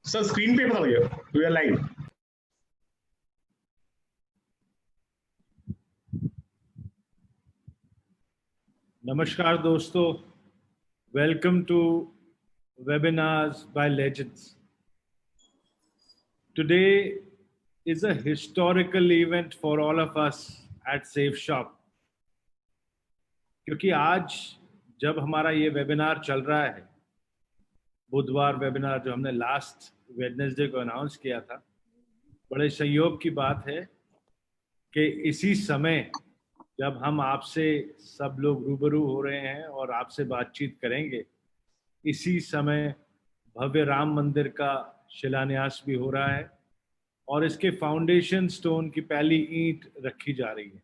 Sir screen पे बता भैया, वी आर लाइव। नमस्कार दोस्तों, welcome to webinars by legends. Today is a historical event for all of us at Safe Shop, क्योंकि आज जब हमारा ये वेबिनार चल रहा है, बुधवार वेबिनार जो हमने लास्ट वेडनेसडे को अनाउंस किया था, बड़े संयोग की बात है कि इसी समय जब हम आपसे सब लोग रूबरू हो रहे हैं और आपसे बातचीत करेंगे, इसी समय भव्य राम मंदिर का शिलान्यास भी हो रहा है और इसके फाउंडेशन स्टोन की पहली ईंट रखी जा रही है।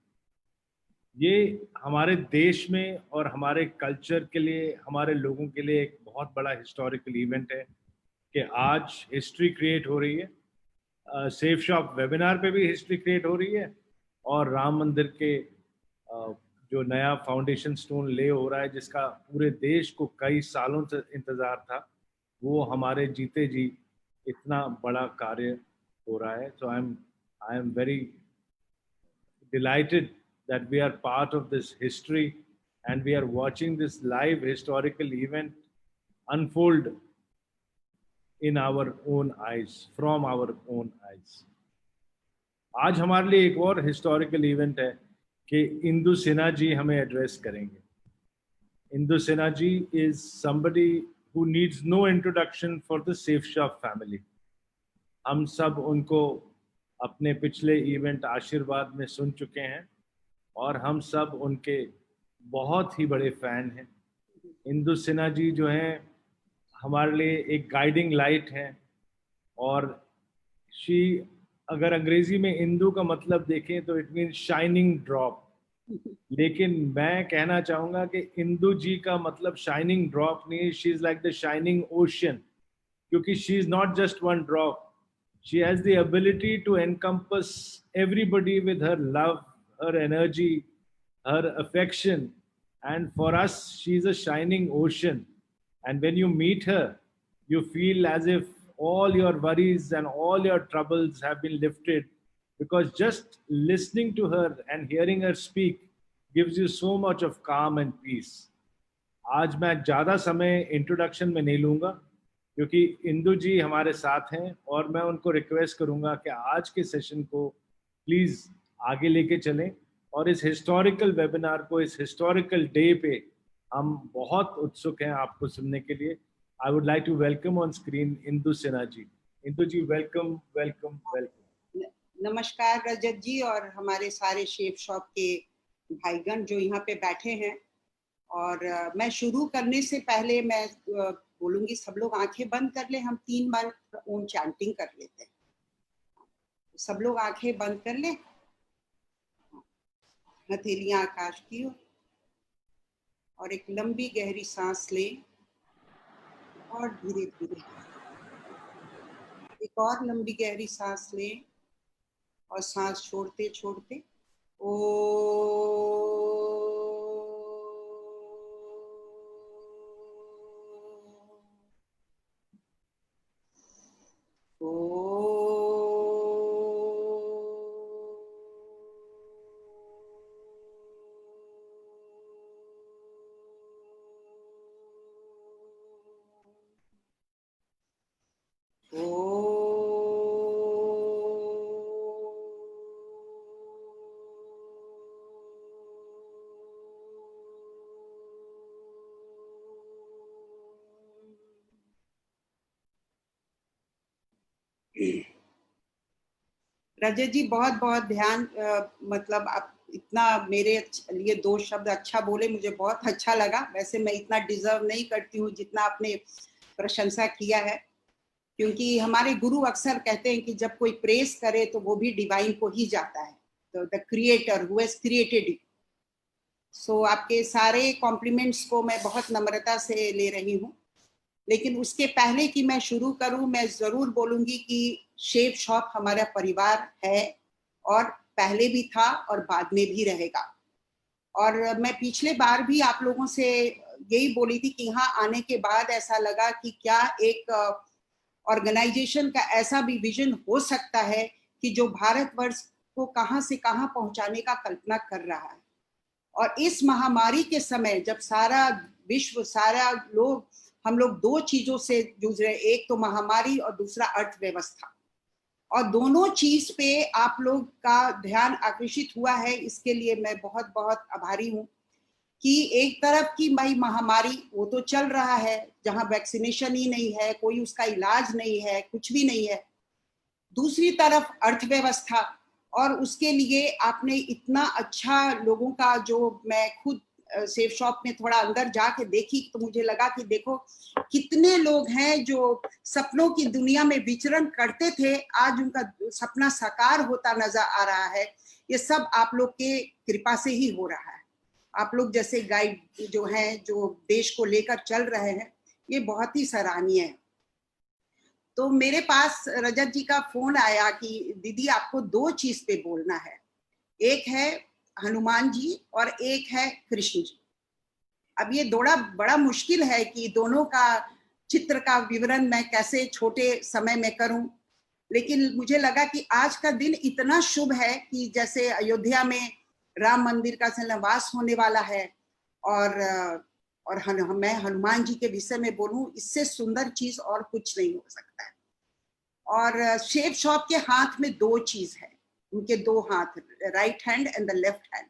ये हमारे देश में और हमारे कल्चर के लिए, हमारे लोगों के लिए एक बहुत बड़ा हिस्टोरिकल इवेंट है कि आज हिस्ट्री क्रिएट हो रही है। सेफ शॉप वेबिनार पे भी हिस्ट्री क्रिएट हो रही है और राम मंदिर के जो नया फाउंडेशन स्टोन ले हो रहा है, जिसका पूरे देश को कई सालों से इंतज़ार था, वो हमारे जीते जी इतना बड़ा कार्य हो रहा है। So I am very delighted that we are part of this history and we are watching this live historical event unfold in our own eyes, from our own eyes. आज हमारे लिए एक और हिस्टोरिकल इवेंट है कि इंदु सिन्हा जी हमें address करेंगे। इंदु सिन्हा जी is somebody who needs no introduction for the Safe Shop family. हम सब उनको अपने पिछले इवेंट आशीर्वाद में सुन चुके हैं और हम सब उनके बहुत ही बड़े फैन हैं। इंदु सिन्हा जी जो हैं हमारे लिए एक गाइडिंग लाइट हैं और शी, अगर अंग्रेजी में इंदु का मतलब देखें तो इट मीन शाइनिंग ड्रॉप, लेकिन मैं कहना चाहूँगा कि इंदु जी का मतलब शाइनिंग ड्रॉप नहीं, she is like the shining ocean, क्योंकि she is not just one drop. She has the ability to encompass everybody with her love, her energy, her affection. And for us, she's a shining ocean. And when you meet her, you feel as if all your worries and all your troubles have been lifted, because just listening to her and hearing her speak gives you so much of calm and peace. आज मैं ज़्यादा समय introduction में नहीं लूँगा क्योंकि इंदु जी हमारे साथ हैं और मैं उनको रिक्वेस्ट करूंगा कि आज के सेशन को प्लीज़ आगे लेके चलें और इस हिस्टोरिकल वेबिनार को, इस हिस्टोरिकल डे पे हम बहुत उत्सुक हैं आपको सुनने के लिए. I would like to welcome on screen Indu Sinha ji. Indu ji, welcome welcome welcome. नमस्कार रजत जी और हमारे सारे शेफ शॉप के भाईगण जो यहाँ पे बैठे हैं. और मैं शुरू करने से पहले मैं बोलूंगी सब लोग आंखें बंद कर ले. हम 3 बार ओम चैंटिंग कर लेते हैं. सब लोग आंखें बंद कर ले, हथेलियां आकाश की ओर और एक लंबी गहरी सांस ले और धीरे धीरे एक और लंबी गहरी सांस ले और सांस छोड़ते छोड़ते ओ रजत जी बहुत बहुत ध्यान, मतलब आप इतना मेरे लिए 2 शब्द अच्छा बोले, मुझे बहुत अच्छा लगा. वैसे मैं इतना डिजर्व नहीं करती हूँ जितना आपने प्रशंसा किया है, क्योंकि हमारे गुरु अक्सर कहते हैं कि जब कोई प्रेस करे तो वो भी डिवाइन को ही जाता है, तो the creator who has created you. So आपके सारे कॉम्प्लीमेंट्स को मैं बहुत नम्रता से ले रही हूँ. लेकिन उसके पहले कि मैं शुरू करूं, मैं जरूर बोलूंगी कि शेफ शॉप हमारा परिवार है और पहले भी था और बाद में भी रहेगा. और मैं पिछले बार भी आप लोगों से यही बोली थी कि यहाँ आने के बाद ऐसा लगा कि क्या एक ऑर्गेनाइजेशन का ऐसा भी विजन हो सकता है कि जो भारतवर्ष को कहां से कहां पहुंचाने का कल्पना कर रहा है। और इस महामारी के समय जब सारा विश्व, सारा लोग, हम लोग दो चीजों से जूझ रहे, एक तो महामारी और दूसरा अर्थव्यवस्था, और दोनों चीज पे आप लोग का ध्यान आकर्षित हुआ है, इसके लिए मैं बहुत बहुत आभारी हूँ। कि एक तरफ की भाई महामारी वो तो चल रहा है, जहां वैक्सीनेशन ही नहीं है, कोई उसका इलाज नहीं है, कुछ भी नहीं है। दूसरी तरफ अर्थव्यवस्था, और उसके लिए आपने इतना अच्छा लोगों का, जो मैं खुद सेफ शॉप में थोड़ा अंदर जाके देखी तो मुझे लगा कि देखो कितने लोग हैं जो सपनों की दुनिया में विचरण करते थे, आज उनका सपना साकार होता नजर आ रहा है। ये सब आप लोग के कृपा से ही हो रहा है। आप लोग जैसे गाइड जो हैं, जो देश को लेकर चल रहे हैं, ये बहुत ही सराहनीय है। तो मेरे पास रजत जी का फोन आया कि दीदी आपको दो चीज पे बोलना है, एक है हनुमान जी और एक है कृष्ण जी। अब ये बड़ा मुश्किल है कि दोनों का चित्र का विवरण मैं कैसे छोटे समय में करूं, लेकिन मुझे लगा कि आज का दिन इतना शुभ है कि जैसे अयोध्या में राम मंदिर का शिलान्यास होने वाला है, और मैं हनुमान जी के विषय में बोलूं, इससे सुंदर चीज और कुछ नहीं हो सकता है। और शेफ शॉप के हाथ में दो चीज है, उनके दो हाथ, right hand and the left hand.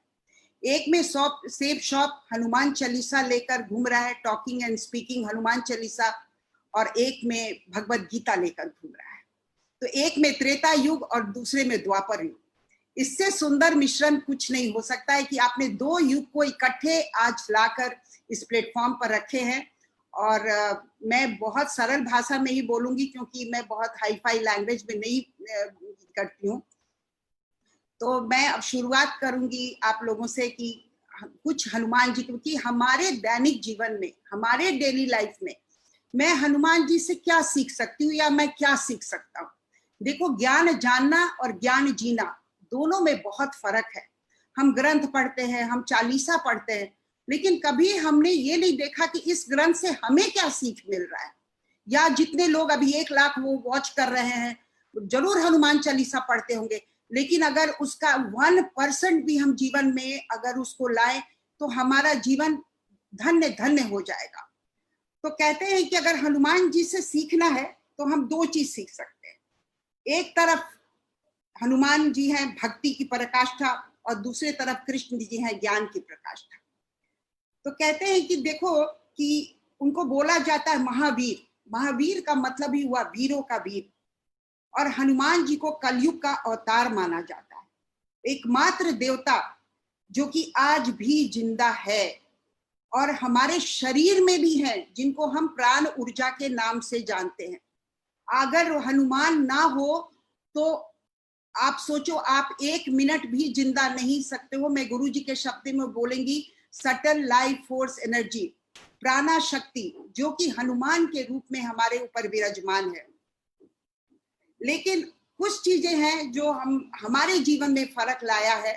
एक में सेफ शॉप हनुमान चालीसा लेकर घूम रहा है, talking and speaking Hanuman Chalisa, और एक में भगवत गीता लेकर घूम रहा है। तो एक में त्रेता युग और दूसरे में द्वापर युग। इससे सुंदर मिश्रण कुछ नहीं हो सकता है कि आपने दो युग को इकट्ठे आज लाकर इस प्लेटफॉर्म पर रखे हैं। और मैं बहुत सरल भाषा में ही बोलूंगी क्योंकि मैं बहुत हाई फाई लैंग्वेज में नहीं करती हूँ। तो मैं अब शुरुआत करूंगी आप लोगों से कि कुछ हनुमान जी, क्योंकि हमारे दैनिक जीवन में, हमारे डेली लाइफ में मैं हनुमान जी से क्या सीख सकती हूँ या मैं क्या सीख सकता हूँ। देखो, ज्ञान जानना और ज्ञान जीना दोनों में बहुत फर्क है। हम ग्रंथ पढ़ते हैं, हम चालीसा पढ़ते हैं, लेकिन कभी हमने ये नहीं देखा कि इस ग्रंथ से हमें क्या सीख मिल रहा है। या जितने लोग अभी 1 लाख वो वॉच कर रहे हैं, जरूर हनुमान चालीसा पढ़ते होंगे, लेकिन अगर उसका 1% भी हम जीवन में अगर उसको लाए तो हमारा जीवन धन्य धन्य हो जाएगा। तो कहते हैं कि अगर हनुमान जी से सीखना है तो हम दो चीज सीख सकते हैं। एक तरफ हनुमान जी हैं भक्ति की पराकाष्ठा, और दूसरे तरफ कृष्ण जी हैं ज्ञान की प्रकाष्ठा। तो कहते हैं कि देखो कि उनको बोला जाता है महावीर। महावीर का मतलब ही हुआ वीरों का वीर, और हनुमान जी को कलयुग का अवतार माना जाता है, एकमात्र देवता जो कि आज भी जिंदा है और हमारे शरीर में भी है, जिनको हम प्राण ऊर्जा के नाम से जानते हैं। अगर हनुमान ना हो तो आप सोचो, आप 1 मिनट भी जिंदा नहीं सकते हो। मैं गुरु जी के शब्द में बोलेंगी, सटल लाइफ फोर्स एनर्जी, प्राणा शक्ति, जो कि हनुमान के रूप में हमारे ऊपर विराजमान है। लेकिन कुछ चीजें हैं जो हमारे जीवन में फर्क लाया है,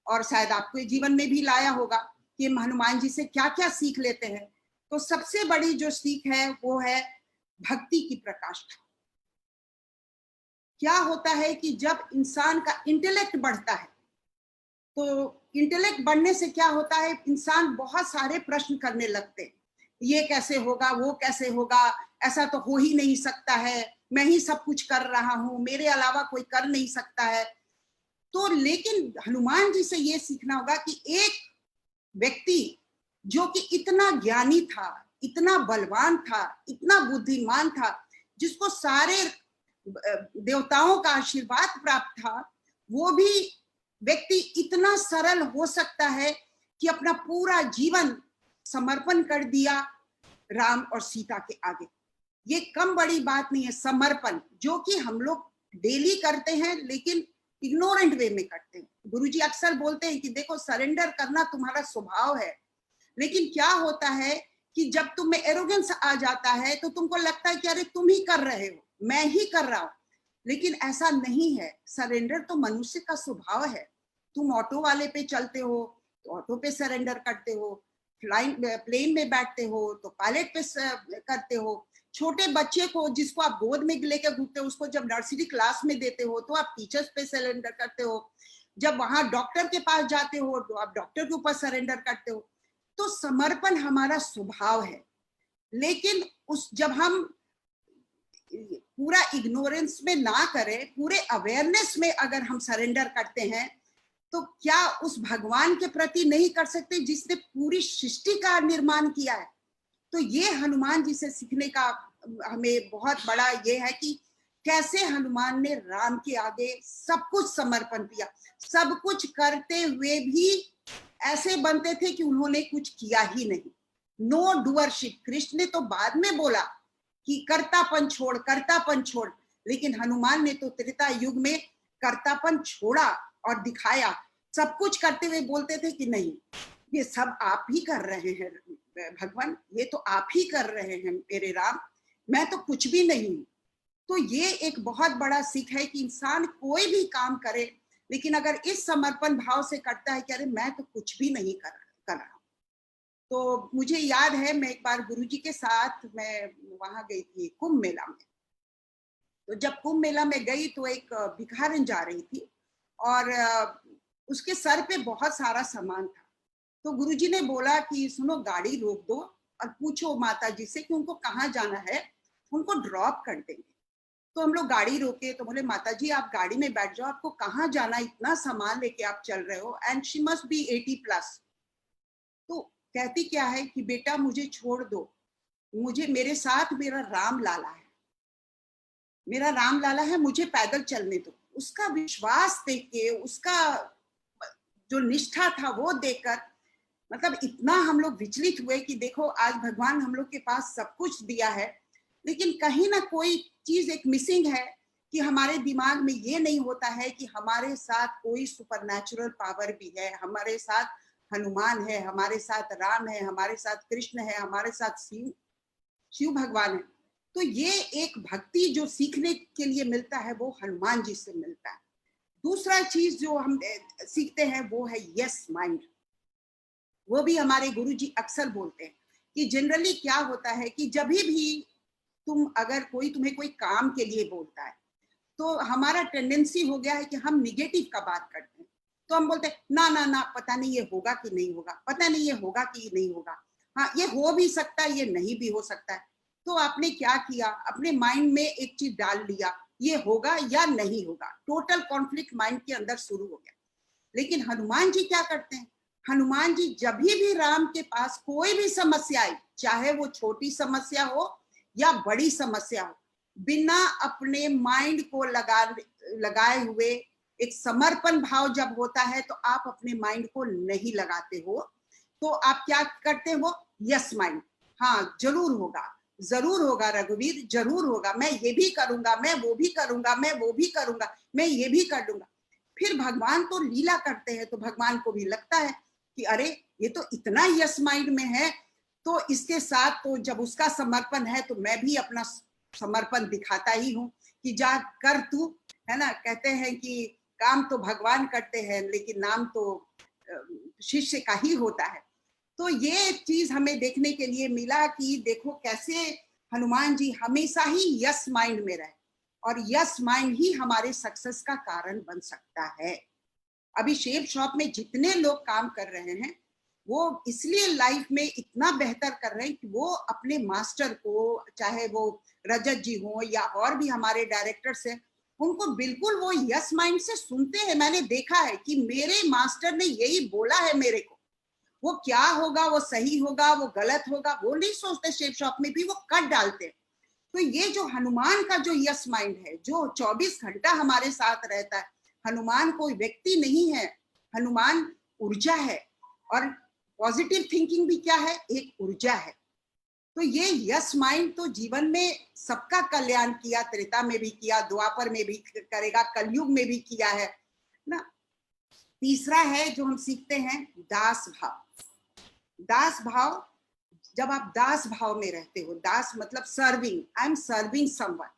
और शायद आपके जीवन में भी लाया होगा कि हम हनुमान जी से क्या क्या सीख लेते हैं। तो सबसे बड़ी जो सीख है वो है भक्ति की प्रकाष्ठा। क्या होता है कि जब इंसान का इंटेलेक्ट बढ़ता है, तो इंटेलेक्ट बढ़ने से क्या होता है, इंसान बहुत सारे प्रश्न करने लगते हैं। ये कैसे होगा, वो कैसे होगा, ऐसा तो हो ही नहीं सकता है, मैं ही सब कुछ कर रहा हूं, मेरे अलावा कोई कर नहीं सकता है। तो लेकिन हनुमान जी से ये सीखना होगा कि एक व्यक्ति जो कि इतना ज्ञानी था, इतना बलवान था, इतना बुद्धिमान था, जिसको सारे देवताओं का आशीर्वाद प्राप्त था, वो भी व्यक्ति इतना सरल हो सकता है कि अपना पूरा जीवन समर्पण कर दिया राम और सीता के आगे। ये कम बड़ी बात नहीं है, समर्पण, जो कि हम लोग डेली करते हैं लेकिन इग्नोरेंट वे में करते हैं। गुरुजी अक्सर बोलते हैं कि देखो, सरेंडर करना तुम्हारा स्वभाव है, लेकिन क्या होता है कि जब तुम में एरोगेंस आ जाता है तो तुमको लगता है कि अरे तुम ही कर रहे हो, मैं ही कर रहा हूं। लेकिन ऐसा नहीं है। सरेंडर तो मनुष्य का स्वभाव है। तुम ऑटो वाले पे चलते हो तो ऑटो पे सरेंडर करते हो, प्लेन में बैठते हो तो पायलट पे करते हो, छोटे बच्चे को जिसको आप गोद में लेकर घूमते हो, उसको जब नर्सरी क्लास में देते हो तो आप टीचर्स पे सरेंडर करते हो, जब वहां डॉक्टर के पास जाते हो तो आप डॉक्टर के ऊपर सरेंडर करते हो। तो समर्पण हमारा स्वभाव है। लेकिन जब हम पूरा इग्नोरेंस में ना करें, पूरे अवेयरनेस में अगर हम सरेंडर करते हैं, तो क्या उस भगवान के प्रति नहीं कर सकते जिसने पूरी सृष्टि का निर्माण किया है? तो ये हनुमान जी से सीखने का हमें बहुत बड़ा ये है कि कैसे हनुमान ने राम के आगे सब कुछ समर्पण किया। सब कुछ करते हुए भी ऐसे बनते थे कि उन्होंने कुछ किया ही नहीं। No doership. कृष्ण ने तो बाद में बोला कि कर्तापन छोड़, लेकिन हनुमान ने तो त्रेता युग में कर्तापन छोड़ा और दिखाया। सब कुछ करते हुए बोलते थे कि नहीं, ये सब आप ही कर रहे हैं भगवान, ये तो आप ही कर रहे हैं मेरे राम, मैं तो कुछ भी नहीं हूं। तो ये एक बहुत बड़ा सीख है कि इंसान कोई भी काम करे, लेकिन अगर इस समर्पण भाव से करता है कि अरे मैं तो कुछ भी नहीं कर रहा। तो मुझे याद है, मैं एक बार गुरुजी के साथ मैं वहां गई थी कुंभ मेला में। तो जब कुंभ मेला में गई तो एक भिखारन जा रही थी और उसके सर पे बहुत सारा सामान था। तो गुरुजी ने बोला कि सुनो, गाड़ी रोक दो और पूछो माता जी से कि उनको कहाँ जाना है, उनको ड्रॉप कर देंगे। तो हम लोग गाड़ी रोके तो बोले माता जी आप गाड़ी में बैठ जाओ, आपको कहाँ जाना, इतना सामान लेके आप चल रहे हो, एंड शी मस्ट बी 80+। तो कहती क्या है कि बेटा मुझे छोड़ दो, मुझे मेरे साथ मेरा राम लाला है, मेरा राम लाला है, मुझे पैदल चलने दो। उसका विश्वास देख के, उसका जो निष्ठा था वो देखकर मतलब इतना हम लोग विचलित हुए कि देखो आज भगवान हम लोग के पास सब कुछ दिया है, लेकिन कहीं ना कोई चीज एक मिसिंग है कि हमारे दिमाग में ये नहीं होता है कि हमारे साथ कोई सुपरनैचुरल पावर भी है, हमारे साथ हनुमान है, हमारे साथ राम है, हमारे साथ कृष्ण है, हमारे साथ शिव भगवान है। तो ये एक भक्ति जो सीखने के लिए मिलता है वो हनुमान जी से मिलता है। दूसरा चीज जो हम सीखते हैं वो है यस माइंड। वो भी हमारे गुरुजी अक्सर बोलते हैं कि जनरली क्या होता है कि जब भी अगर कोई तुम्हें कोई काम के लिए बोलता है तो हमारा टेंडेंसी हो गया है कि हम निगेटिव का बात करते हैं। तो हम बोलते हैं ना ना ना, पता नहीं ये होगा कि नहीं होगा, पता नहीं ये होगा कि नहीं होगा, हाँ ये हो भी सकता है, ये नहीं भी हो सकता है। तो आपने क्या किया, अपने माइंड में एक चीज डाल लिया, ये होगा या नहीं होगा। टोटल कॉन्फ्लिक्ट माइंड के अंदर शुरू हो गया। लेकिन हनुमान जी क्या करते हैं, हनुमान जी जब भी राम के पास कोई भी समस्या आई, चाहे वो छोटी समस्या हो या बड़ी समस्या हो, बिना अपने माइंड को लगाए हुए, एक समर्पण भाव जब होता है तो आप अपने माइंड को नहीं लगाते हो, तो आप क्या करते हो, यस माइंड, हाँ जरूर होगा रघुवीर, जरूर होगा, मैं ये भी करूंगा, मैं वो भी करूंगा, मैं वो भी करूंगा, मैं ये भी कर दूंगा। फिर भगवान तो लीला करते हैं, तो भगवान को भी लगता है कि अरे ये तो इतना यस माइंड में है, तो इसके साथ तो जब उसका समर्पण है तो मैं भी अपना समर्पण दिखाता ही हूँ कि जा कर तू, है ना। कहते हैं कि काम तो भगवान करते हैं लेकिन नाम तो शिष्य का ही होता है। तो ये चीज हमें देखने के लिए मिला कि देखो कैसे हनुमान जी हमेशा ही यस माइंड में रहे, और यस माइंड ही हमारे सक्सेस का कारण बन सकता है। अभी शेप शॉप में जितने लोग काम कर रहे हैं वो इसलिए लाइफ में इतना बेहतर कर रहे हैं कि वो अपने मास्टर को, चाहे वो रजत जी हो या और भी हमारे डायरेक्टर्स हैं, उनको बिल्कुल वो यस माइंड से सुनते हैं। मैंने देखा है कि मेरे मास्टर ने यही बोला है मेरे को, वो क्या होगा, वो सही होगा, वो गलत होगा, वो नहीं सोचते। शेप शॉप में भी वो कट डालते हैं। तो ये जो हनुमान का जो यस माइंड है, जो 24 घंटा हमारे साथ रहता है, हनुमान कोई व्यक्ति नहीं है, हनुमान ऊर्जा है। और पॉजिटिव थिंकिंग भी क्या है, एक ऊर्जा है। तो ये यस माइंड तो जीवन में सबका कल्याण किया, त्रेता में भी किया, द्वापर में भी करेगा, कलयुग में भी किया है ना। तीसरा है जो हम सीखते हैं, दास भाव। दास भाव, जब आप दास भाव में रहते हो, दास मतलब serving, I am serving someone,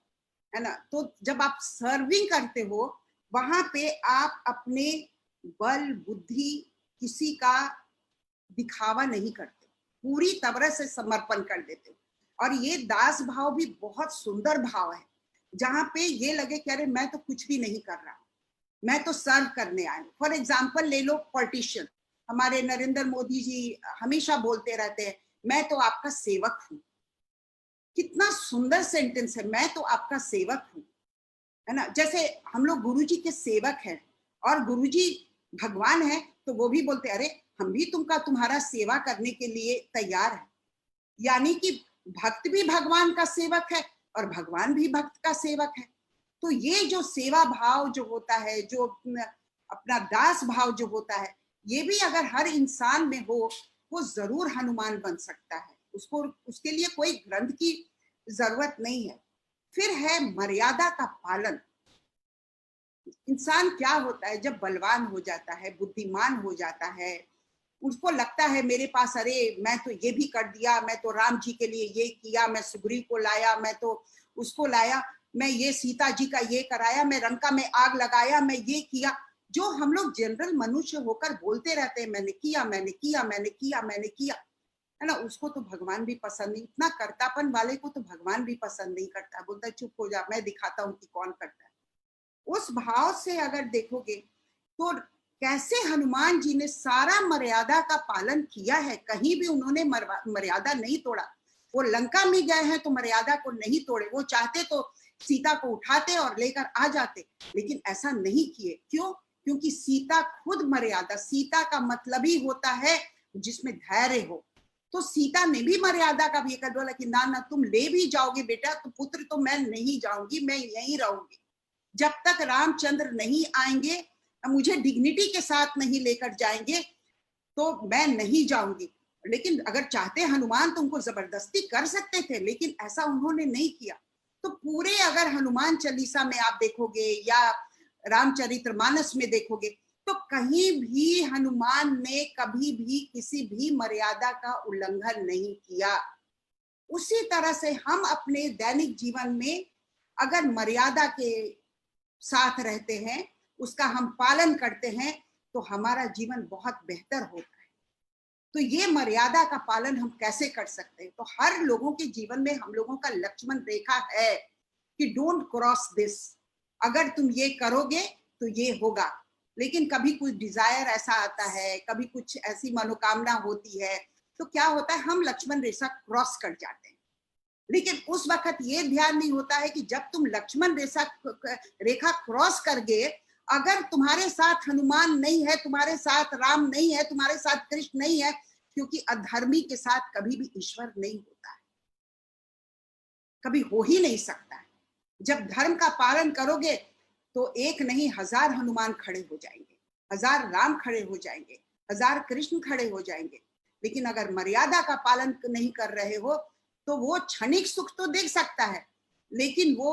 है ना। तो जब आप सर्विंग करते हो वहां पे आप अपने बल बुद्धि किसी का दिखावा नहीं करते, पूरी तरह से समर्पण कर देते हो। और ये दास भाव भी बहुत सुंदर भाव है, जहां पे ये लगे कि अरे मैं तो कुछ भी नहीं कर रहा, मैं तो सर्व करने आया हूं। फॉर एग्जाम्पल ले लो पॉलिटिशियन, हमारे नरेंद्र मोदी जी हमेशा बोलते रहते हैं मैं तो आपका सेवक हूं। कितना सुंदर सेंटेंस है, मैं तो आपका सेवक हूं, है ना। जैसे हम लोग गुरुजी के सेवक हैं और गुरुजी भगवान है, तो वो भी बोलते अरे हम भी तुम्हारा सेवा करने के लिए तैयार है। यानी कि भक्त भी भगवान का सेवक है और भगवान भी भक्त का सेवक है। तो ये जो सेवा भाव जो होता है, जो अपना दास भाव जो होता है, ये भी अगर हर इंसान में हो, वो जरूर हनुमान बन सकता है। उसको उसके लिए कोई ग्रंथ की जरूरत नहीं है। फिर है मर्यादा का पालन। इंसान क्या होता है जब बलवान हो जाता है, बुद्धिमान हो जाता है, उसको लगता है मेरे पास अरे मैं तो ये भी कर दिया, मैं तो राम जी के लिए ये किया, मैं सुग्रीव को लाया, मैं तो उसको लाया, मैं ये सीता जी का ये कराया, मैं लंका में आग लगाया, मैं ये किया। जो हम लोग जनरल मनुष्य होकर बोलते रहते हैं मैंने किया, मैंने किया, मैंने किया, मैंने किया, है ना, उसको तो भगवान भी पसंद नहीं। इतना कर्तापन वाले को तो भगवान भी पसंद नहीं करता, बोलता है चुप हो जा, मैं दिखाता हूँ कि कौन करता है। उस भाव से अगर देखोगे तो कैसे हनुमान जी ने सारा मर्यादा का पालन किया है, कहीं भी उन्होंने मर्यादा नहीं तोड़ा। वो लंका में गए हैं तो मर्यादा को नहीं तोड़े, वो चाहते तो सीता को उठाते और लेकर आ जाते, लेकिन ऐसा नहीं किए। क्यों? क्योंकि सीता खुद मर्यादा, सीता का मतलब ही होता है जिसमें धैर्य हो। तो सीता ने भी मर्यादा का भी कर बोला कि ना ना तुम ले भी जाओगे बेटा तो पुत्र तो मैं नहीं जाऊंगी, मैं यहीं रहूंगी, जब तक रामचंद्र नहीं आएंगे, मुझे डिग्निटी के साथ नहीं लेकर जाएंगे तो मैं नहीं जाऊंगी। लेकिन अगर चाहते हनुमान तो उनको जबरदस्ती कर सकते थे, लेकिन ऐसा उन्होंने नहीं किया। तो पूरे अगर हनुमान चालीसा में आप देखोगे या रामचरितमानस में देखोगे तो कहीं भी हनुमान ने कभी भी किसी भी मर्यादा का उल्लंघन नहीं किया। उसी तरह से हम अपने दैनिक जीवन में अगर मर्यादा के साथ रहते हैं, उसका हम पालन करते हैं, तो हमारा जीवन बहुत बेहतर होता है। तो ये मर्यादा का पालन हम कैसे कर सकते हैं? तो हर लोगों के जीवन में हम लोगों का लक्ष्मण रेखा है कि डोंट क्रॉस दिस, अगर तुम ये करोगे तो ये होगा। लेकिन कभी कुछ डिजायर ऐसा आता है, कभी कुछ ऐसी मनोकामना होती है, तो क्या होता है हम लक्ष्मण रेखा क्रॉस कर जाते हैं। लेकिन उस वक्त ये ध्यान नहीं होता है कि जब तुम लक्ष्मण रेखा क्रॉस कर गए, अगर तुम्हारे साथ हनुमान नहीं है, तुम्हारे साथ राम नहीं है, तुम्हारे साथ कृष्ण नहीं है, क्योंकि अधर्मी के साथ कभी भी ईश्वर नहीं होता है, कभी हो ही नहीं सकता है। जब धर्म का पालन करोगे तो एक नहीं 1000 हनुमान खड़े हो जाएंगे, 1000 राम खड़े हो जाएंगे, 1000 कृष्ण खड़े हो जाएंगे। लेकिन अगर मर्यादा का पालन नहीं कर रहे हो तो वो क्षणिक सुख तो दे सकता है, लेकिन वो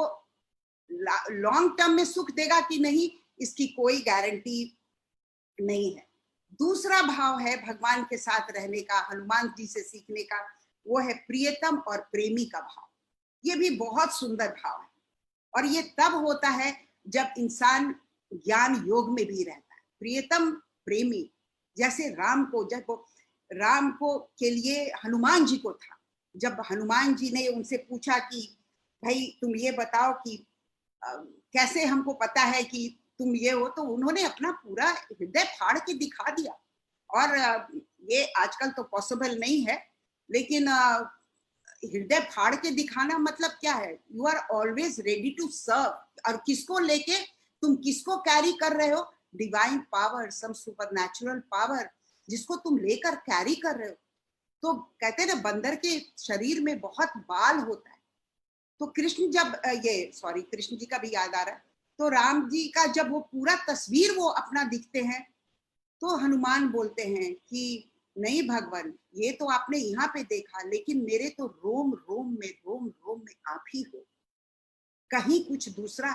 लॉन्ग टर्म में सुख देगा कि नहीं, इसकी कोई गारंटी नहीं है। दूसरा भाव है भगवान के साथ रहने का, हनुमान जी से सीखने का, वो है प्रियतम और प्रेमी का भाव। ये भी बहुत सुंदर भाव है और ये तब होता है जब इंसान ज्ञान योग में भी रहता है। प्रियतम प्रेमी, जैसे राम को, जब राम को के लिए हनुमान जी को था, जब हनुमान जी ने उनसे पूछा कि भाई तुम ये बताओ कि कैसे हमको पता है कि तुम ये हो, तो उन्होंने अपना पूरा हृदय फाड़ के दिखा दिया। और ये आजकल तो पॉसिबल नहीं है, लेकिन हृदय फाड़ के दिखाना मतलब क्या है? You are always ready to serve. और किसको लेके, तुम किसको कैरी कर रहे हो? Divine power, some supernatural power जिसको तुम लेकर कैरी कर रहे हो। तो कहते हैं ना बंदर के शरीर में बहुत बाल होता है। तो कृष्ण जब कृष्ण जी का भी याद आ रहा है, तो राम जी का जब वो पूरा तस्वीर वो अपना दिखते हैं, तो हनुमान बोलते हैं कि नहीं भगवान, ये तो आपने यहाँ पे देखा, लेकिन मेरे तो रोम रोम में आप ही हो, कहीं कुछ दूसरा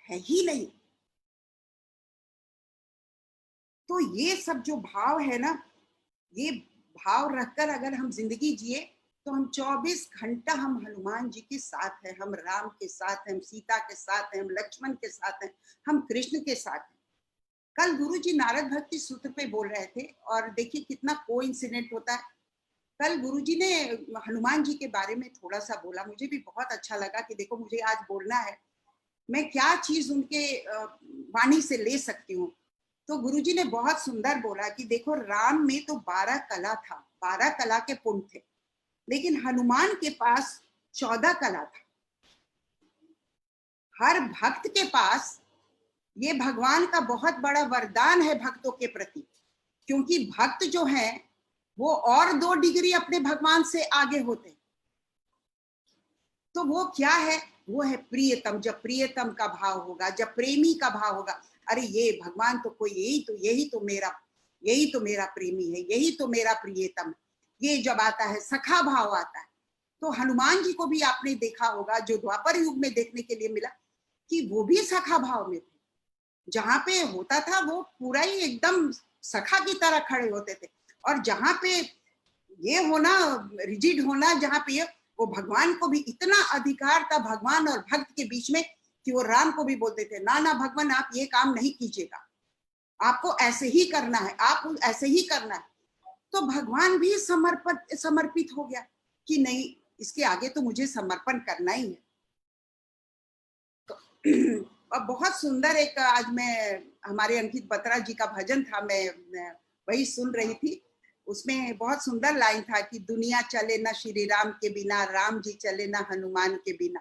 है ही नहीं। तो ये सब जो भाव है ना, ये भाव रखकर अगर हम जिंदगी जिए तो हम 24 घंटा हम हनुमान जी के साथ हैं, हम राम के साथ हैं, हम सीता के साथ हैं, हम लक्ष्मण के साथ हैं, हम कृष्ण के साथ हैं। कल गुरु जी नारद भक्ति सूत्र पे बोल रहे थे और देखिए कितना कोइंसिडेंट होता है। कल गुरुजी ने हनुमान जी के बारे में थोड़ा सा बोला, मुझे भी बहुत अच्छा लगा कि देखो मुझे आज बोलना है, मैं क्या चीज उनके वाणी से ले सकती हूँ। तो गुरुजी ने बहुत सुंदर बोला कि देखो राम में तो 12 कला था, 12 कला के पुण्य थे, लेकिन हनुमान के पास 14 कला था। हर भक्त के पास ये भगवान का बहुत बड़ा वरदान है भक्तों के प्रति, क्योंकि भक्त जो हैं वो और 2 डिग्री अपने भगवान से आगे होते। तो वो क्या है, वो है प्रियतम। जब प्रियतम का भाव होगा, जब प्रेमी का भाव होगा, अरे ये भगवान तो कोई, यही तो मेरा प्रेमी है, यही तो मेरा प्रियतम। ये जब आता है सखा भाव आता है। तो हनुमान जी को भी आपने देखा होगा, जो द्वापर युग में देखने के लिए मिला कि वो भी सखा भाव में थे। जहां पे होता था वो पूरा ही एकदम सखा की तरह खड़े होते थे, और जहां पे ये होना, रिजिड होना, जहां पे वो भगवान को भी इतना अधिकार था भगवान और भक्त के बीच में कि वो राम को भी बोलते थे, ना ना भगवान आप ये काम नहीं कीजिएगा, आपको ऐसे ही करना है, आप ऐसे ही करना है। तो भगवान भी समर्पित हो गया कि नहीं, इसके आगे तो मुझे समर्पण करना ही है। तो बहुत सुंदर एक आज मैं, हमारे अंकित बत्रा जी का भजन था, मैं वही सुन रही थी। उसमें बहुत सुंदर लाइन था कि दुनिया चले ना श्री राम के बिना, राम जी चले ना हनुमान के बिना।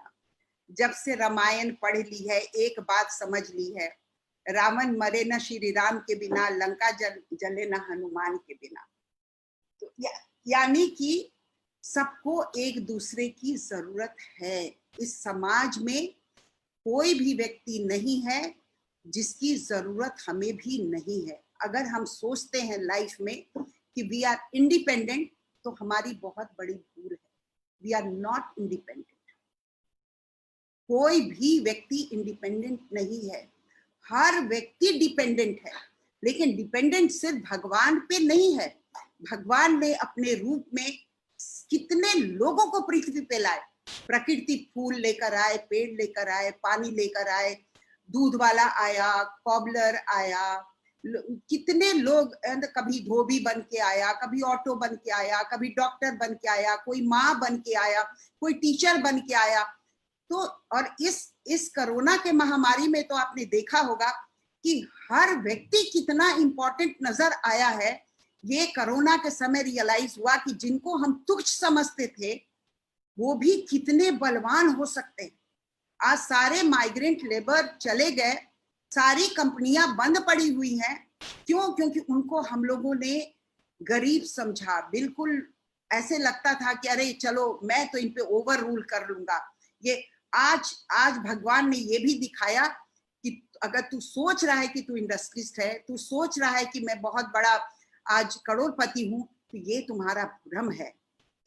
जब से रामायण पढ़ ली है एक बात समझ ली है, रावण मरे ना श्री राम के बिना, लंका जले ना हनुमान के बिना। तो यानी कि सबको एक दूसरे की जरूरत है। इस समाज में कोई भी व्यक्ति नहीं है जिसकी जरूरत हमें भी नहीं है। अगर हम सोचते हैं लाइफ में कि वी आर इंडिपेंडेंट, तो हमारी बहुत बड़ी भूल है। We are not independent. कोई भी व्यक्ति इंडिपेंडेंट नहीं है, हर व्यक्ति डिपेंडेंट है। लेकिन डिपेंडेंट सिर्फ भगवान पे नहीं है। भगवान ने अपने रूप में कितने लोगों को पृथ्वी पे लाए। प्रकृति फूल लेकर आए, पेड़ लेकर आए, पानी लेकर आए, दूध वाला आया, कॉबलर आया, कितने लोग, कभी धोबी बन के आया, कभी ऑटो बन के आया, कभी डॉक्टर बन के आया, कोई माँ बन के आया, कोई टीचर बन के आया। तो और इस कोरोना के महामारी में तो आपने देखा होगा कि हर व्यक्ति कितना इंपॉर्टेंट नजर आया है। ये कोरोना के समय रियलाइज हुआ कि जिनको हम तुच्छ समझते थे वो भी कितने बलवान हो सकते हैं। आज सारे माइग्रेंट लेबर चले गए, सारी कंपनियां बंद पड़ी हुई हैं। क्यों? क्योंकि उनको हम लोगों ने गरीब समझा। बिल्कुल ऐसे लगता था कि अरे चलो मैं तो इन पे ओवर रूल कर लूंगा। ये आज भगवान ने ये भी दिखाया कि अगर तू सोच रहा है कि तू इंडस्ट्रिस्ट है, तू सोच रहा है कि मैं बहुत बड़ा आज करोड़पति हूं, तो ये तुम्हारा भ्रम है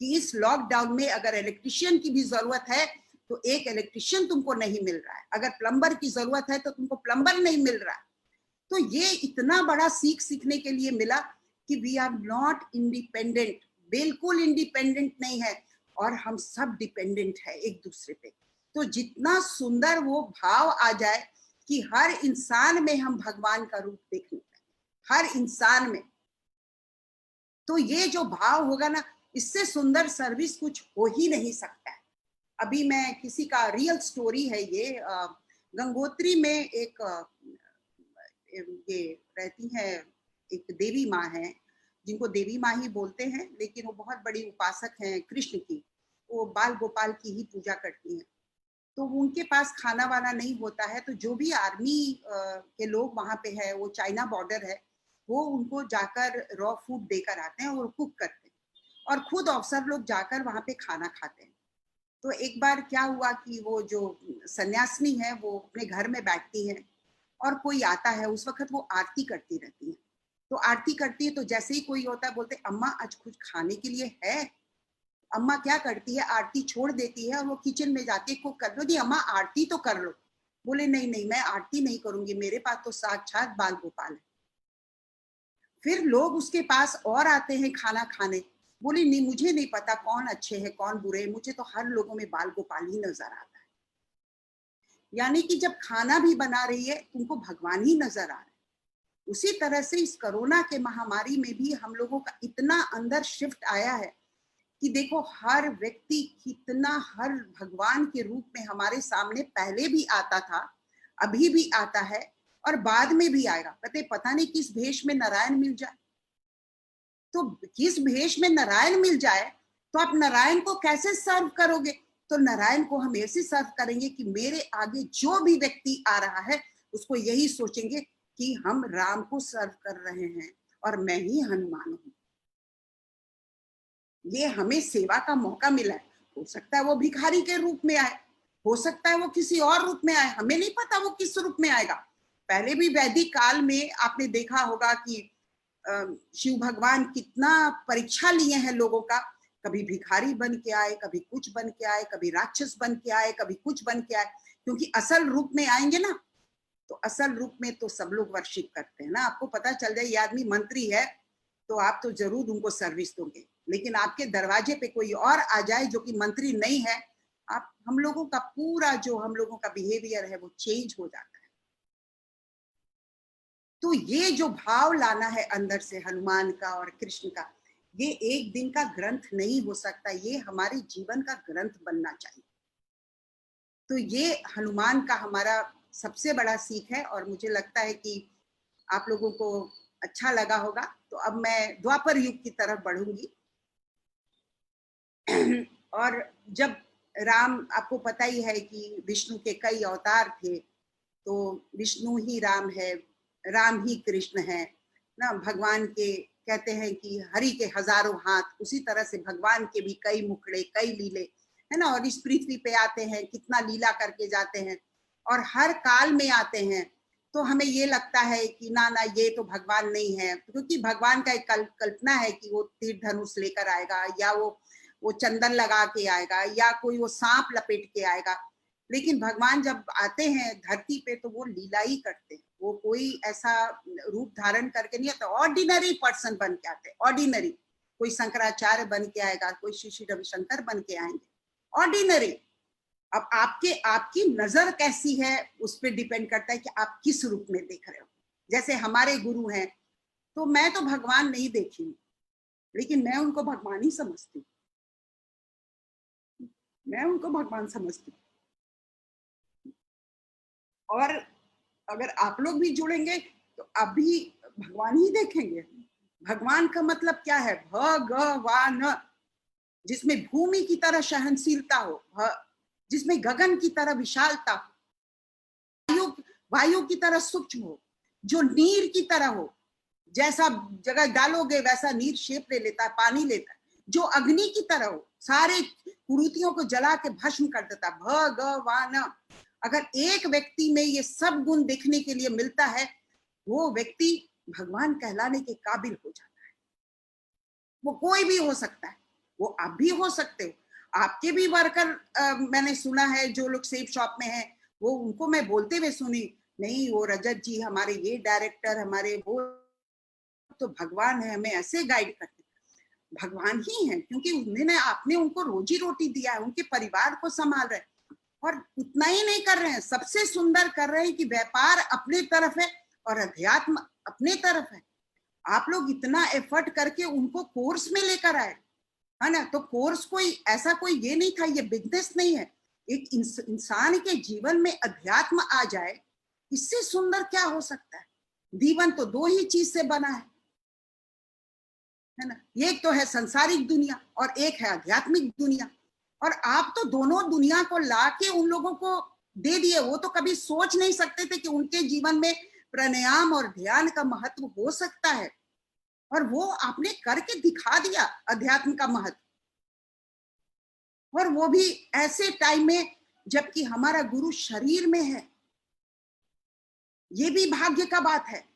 कि इस लॉकडाउन में अगर इलेक्ट्रिशियन की भी जरूरत है तो एक इलेक्ट्रिशियन तुमको नहीं मिल रहा है, अगर प्लम्बर की जरूरत है तो तुमको प्लम्बर नहीं मिल रहा है। तो ये इतना बड़ा सीखने के लिए मिला कि वी आर नॉट इंडिपेंडेंट, बिल्कुल इंडिपेंडेंट नहीं है, और हम सब डिपेंडेंट है एक दूसरे पे। तो जितना सुंदर वो भाव आ जाए कि हर इंसान में हम भगवान का रूप देखने पाए, हर इंसान में, तो ये जो भाव होगा ना, इससे सुंदर सर्विस कुछ हो ही नहीं सकता है। अभी मैं किसी का रियल स्टोरी है ये, गंगोत्री में एक ये रहती है, एक देवी माँ है जिनको देवी माँ ही बोलते हैं, लेकिन वो बहुत बड़ी उपासक हैं कृष्ण की। वो बाल गोपाल की ही पूजा करती हैं। तो उनके पास खाना वाना नहीं होता है, तो जो भी आर्मी के लोग वहां पे है, वो चाइना बॉर्डर है, वो उनको जाकर रॉ फूड देकर आते हैं और कुक करते हैं, और खुद अफसर लोग जाकर वहां पे खाना खाते हैं। तो एक बार क्या हुआ कि वो जो सन्यासिनी है वो अपने घर में बैठती है और कोई आता है, उस वक्त वो आरती करती रहती है। तो आरती करती है तो जैसे ही कोई होता है बोलते अम्मा आज कुछ खाने के लिए है। अम्मा क्या करती है, आरती छोड़ देती है और वो किचन में जाके कुक कर लो। जी अम्मा आरती तो कर लो। बोले नहीं नहीं मैं आरती नहीं करूंगी, मेरे पास तो साक्षात बाल गोपाल है। फिर लोग उसके पास और आते हैं खाना खाने। बोली नहीं मुझे नहीं पता कौन अच्छे हैं कौन बुरे हैं, मुझे तो हर लोगों में बाल गोपाल ही नजर आता है। यानी कि जब खाना भी बना रही है तुमको भगवान ही नजर आ रहा है। उसी तरह से इस कोरोना के महामारी में भी हम लोगों का इतना अंदर शिफ्ट आया है कि देखो हर व्यक्ति कितना, हर भगवान के रूप में हमारे सामने पहले भी आता था, अभी भी आता है और बाद में भी आएगा। पता नहीं किस भेष में नारायण मिल जाए, तो किस भेष में नारायण मिल जाए तो आप नारायण को कैसे सर्व करोगे? तो नारायण को हम ऐसे सर्व करेंगे कि मेरे आगे जो भी व्यक्ति आ रहा है उसको यही सोचेंगे कि हम राम को सर्व कर रहे हैं और मैं ही हनुमान हूं। ये हमें सेवा का मौका मिला है। हो सकता है वो भिखारी के रूप में आए, हो सकता है वो किसी और रूप में आए, हमें नहीं पता वो किस रूप में आएगा। पहले भी वैदिक काल में आपने देखा होगा कि शिव भगवान कितना परीक्षा लिए हैं लोगों का। कभी भिखारी बन के आए, कभी कुछ बन के आए, कभी राक्षस बन के आए, कभी कुछ बन के आए, क्योंकि असल रूप में आएंगे ना तो असल रूप में तो सब लोग वर्शिप करते हैं ना। आपको पता चल जाए ये आदमी मंत्री है तो आप तो जरूर उनको सर्विस दोगे, लेकिन आपके दरवाजे पे कोई और आ जाए जो कि मंत्री नहीं है, आप हम लोगों का पूरा जो हम लोगों का बिहेवियर है वो चेंज हो जाता है। तो ये जो भाव लाना है अंदर से हनुमान का और कृष्ण का, ये एक दिन का ग्रंथ नहीं हो सकता, ये हमारे जीवन का ग्रंथ बनना चाहिए। तो ये हनुमान का हमारा सबसे बड़ा सीख है और मुझे लगता है कि आप लोगों को अच्छा लगा होगा। तो अब मैं द्वापर युग की तरफ बढ़ूंगी। और जब राम, आपको पता ही है कि विष्णु के कई अवतार थे, तो विष्णु ही राम है, राम ही कृष्ण है ना। भगवान के कहते हैं कि हरि के हजारों हाथ, उसी तरह से भगवान के भी कई मुखड़े, कई लीले है ना। और इस पृथ्वी पे आते हैं, कितना लीला करके जाते हैं और हर काल में आते हैं। तो हमें ये लगता है कि ना ना ये तो भगवान नहीं है, क्योंकि भगवान का एक कल्पना है कि वो तीर धनुष लेकर आएगा या वो चंदन लगा के आएगा या कोई वो सांप लपेट के आएगा। लेकिन भगवान जब आते हैं धरती पे तो वो लीला ही करते हैं, वो कोई ऐसा रूप धारण करके नहीं आता। ऑर्डिनरी पर्सन बन के आते हैं, ऑर्डिनरी। कोई शंकराचार्य बन के आएगा, कोई श्री रविशंकर बन के आएंगे, ऑर्डिनरी। अब आपकी नजर कैसी है उस पर डिपेंड करता है कि आप किस रूप में देख रहे हो। जैसे हमारे गुरु हैं, तो मैं तो भगवान नहीं देखी हूँ, लेकिन मैं उनको भगवान ही समझती हूँ, मैं उनको भगवान समझती हूँ। और अगर आप लोग भी जुड़ेंगे तो आप भी भगवान ही देखेंगे। भगवान का मतलब क्या है? भगवान, जिसमें भूमि की तरह सहनशीलता हो, जिसमें गगन की तरह विशालता हो, वायु की तरह सूक्ष्म हो, जो नीर की तरह हो, जैसा जगह डालोगे वैसा नीर शेप ले लेता है, पानी लेता है, जो अग्नि की तरह हो, सारे कुरीतियों को जला के भस्म कर देता है, भगवान। अगर एक व्यक्ति में ये सब गुण देखने के लिए मिलता है, वो व्यक्ति भगवान कहलाने के काबिल हो जाता है। वो कोई भी हो सकता है, वो आप भी हो सकते हो। आपके भी वर्कर मैंने सुना है जो लोग सेब शॉप में हैं, वो उनको मैं बोलते हुए सुनी, नहीं वो रजत जी हमारे ये डायरेक्टर, हमारे वो तो भगवान है, हमें ऐसे गाइड करते। भगवान ही है, क्योंकि उन्होंने आपने उनको रोजी रोटी दिया है, उनके परिवार को संभाल रहे। और उतना ही नहीं कर रहे हैं, सबसे सुंदर कर रहे हैं कि व्यापार अपने तरफ है और अध्यात्म अपने तरफ है। आप लोग इतना एफर्ट करके उनको कोर्स में लेकर आए, है ना। तो कोर्स कोई ऐसा कोई ये नहीं था, ये बिजनेस नहीं है। एक इंसान के जीवन में अध्यात्म आ जाए, इससे सुंदर क्या हो सकता है? जीवन तो दो ही चीज से बना है ना। एक तो है सांसारिक दुनिया और एक है आध्यात्मिक दुनिया। और आप तो दोनों दुनिया को लाके उन लोगों को दे दिए। वो तो कभी सोच नहीं सकते थे कि उनके जीवन में प्राणायाम और ध्यान का महत्व हो सकता है, और वो आपने करके दिखा दिया अध्यात्म का महत्व। और वो भी ऐसे टाइम में जबकि हमारा गुरु शरीर में है। ये भी भाग्य का बात है।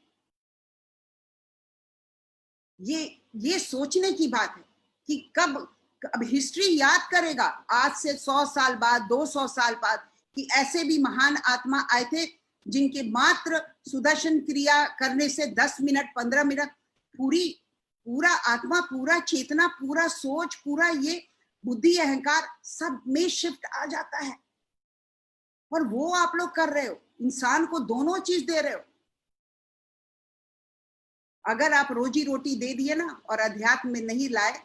ये सोचने की बात है कि कब अब हिस्ट्री याद करेगा आज से 100 साल बाद, 200 साल बाद, कि ऐसे भी महान आत्मा आए थे जिनके मात्र सुदर्शन क्रिया करने से 10 मिनट 15 मिनट पूरा आत्मा, पूरा चेतना, पूरा सोच, पूरा ये बुद्धि अहंकार सब में शिफ्ट आ जाता है। और वो आप लोग कर रहे हो, इंसान को दोनों चीज दे रहे हो। अगर आप रोजी रोटी दे दिए ना और अध्यात्म में नहीं लाए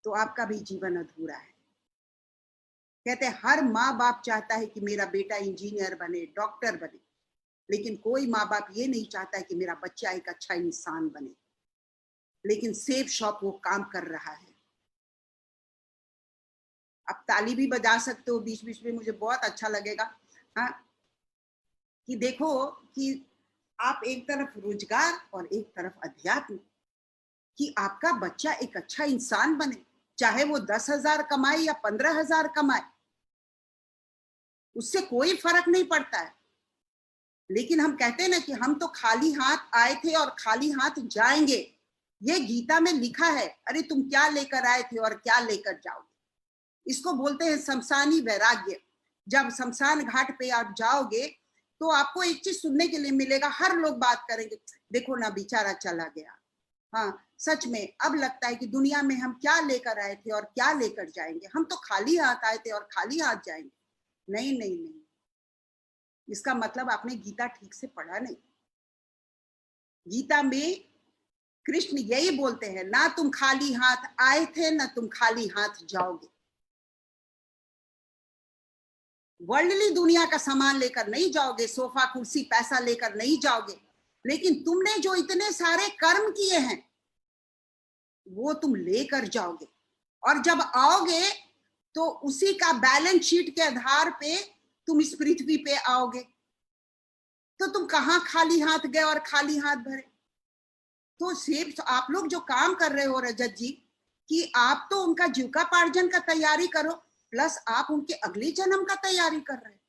तो आपका भी जीवन अधूरा है। कहते हैं हर माँ बाप चाहता है कि मेरा बेटा इंजीनियर बने, डॉक्टर बने, लेकिन कोई माँ बाप ये नहीं चाहता है कि मेरा बच्चा एक अच्छा इंसान बने। लेकिन सेफ शॉप वो काम कर रहा है। आप ताली भी बजा सकते हो बीच बीच में, मुझे बहुत अच्छा लगेगा। हाँ, कि देखो कि आप एक तरफ रोजगार और एक तरफ अध्यात्म, कि आपका बच्चा एक अच्छा इंसान बने, चाहे वो 10,000 कमाए या 15,000 कमाए, उससे कोई फर्क नहीं पड़ता है। लेकिन हम कहते हैं ना कि हम तो खाली हाथ आए थे और खाली हाथ जाएंगे। ये गीता में लिखा है। अरे तुम क्या लेकर आए थे और क्या लेकर जाओगे? इसको बोलते हैं शमशानी वैराग्य। जब शमशान घाट पे आप जाओगे तो आपको एक चीज सुनने के लिए मिलेगा, हर लोग बात करेंगे, देखो ना बेचारा चला गया। हाँ, सच में अब लगता है कि दुनिया में हम क्या लेकर आए थे और क्या लेकर जाएंगे। हम तो खाली हाथ आए थे और खाली हाथ जाएंगे। नहीं नहीं नहीं, इसका मतलब आपने गीता ठीक से पढ़ा नहीं। गीता में कृष्ण यही बोलते हैं, ना तुम खाली हाथ आए थे ना तुम खाली हाथ जाओगे। वर्ल्डली दुनिया का सामान लेकर नहीं जाओगे, सोफा कुर्सी पैसा लेकर नहीं जाओगे, लेकिन तुमने जो इतने सारे कर्म किए हैं वो तुम लेकर जाओगे। और जब आओगे तो उसी का बैलेंस शीट के आधार पे तुम इस पृथ्वी पे आओगे। तो तुम कहां खाली हाथ गए और खाली हाथ भरे? तो सिर्फ आप लोग जो काम कर रहे हो रजत जी, कि आप तो उनका जीविकापार्जन का तैयारी करो, प्लस आप उनके अगले जन्म का तैयारी कर रहे हैं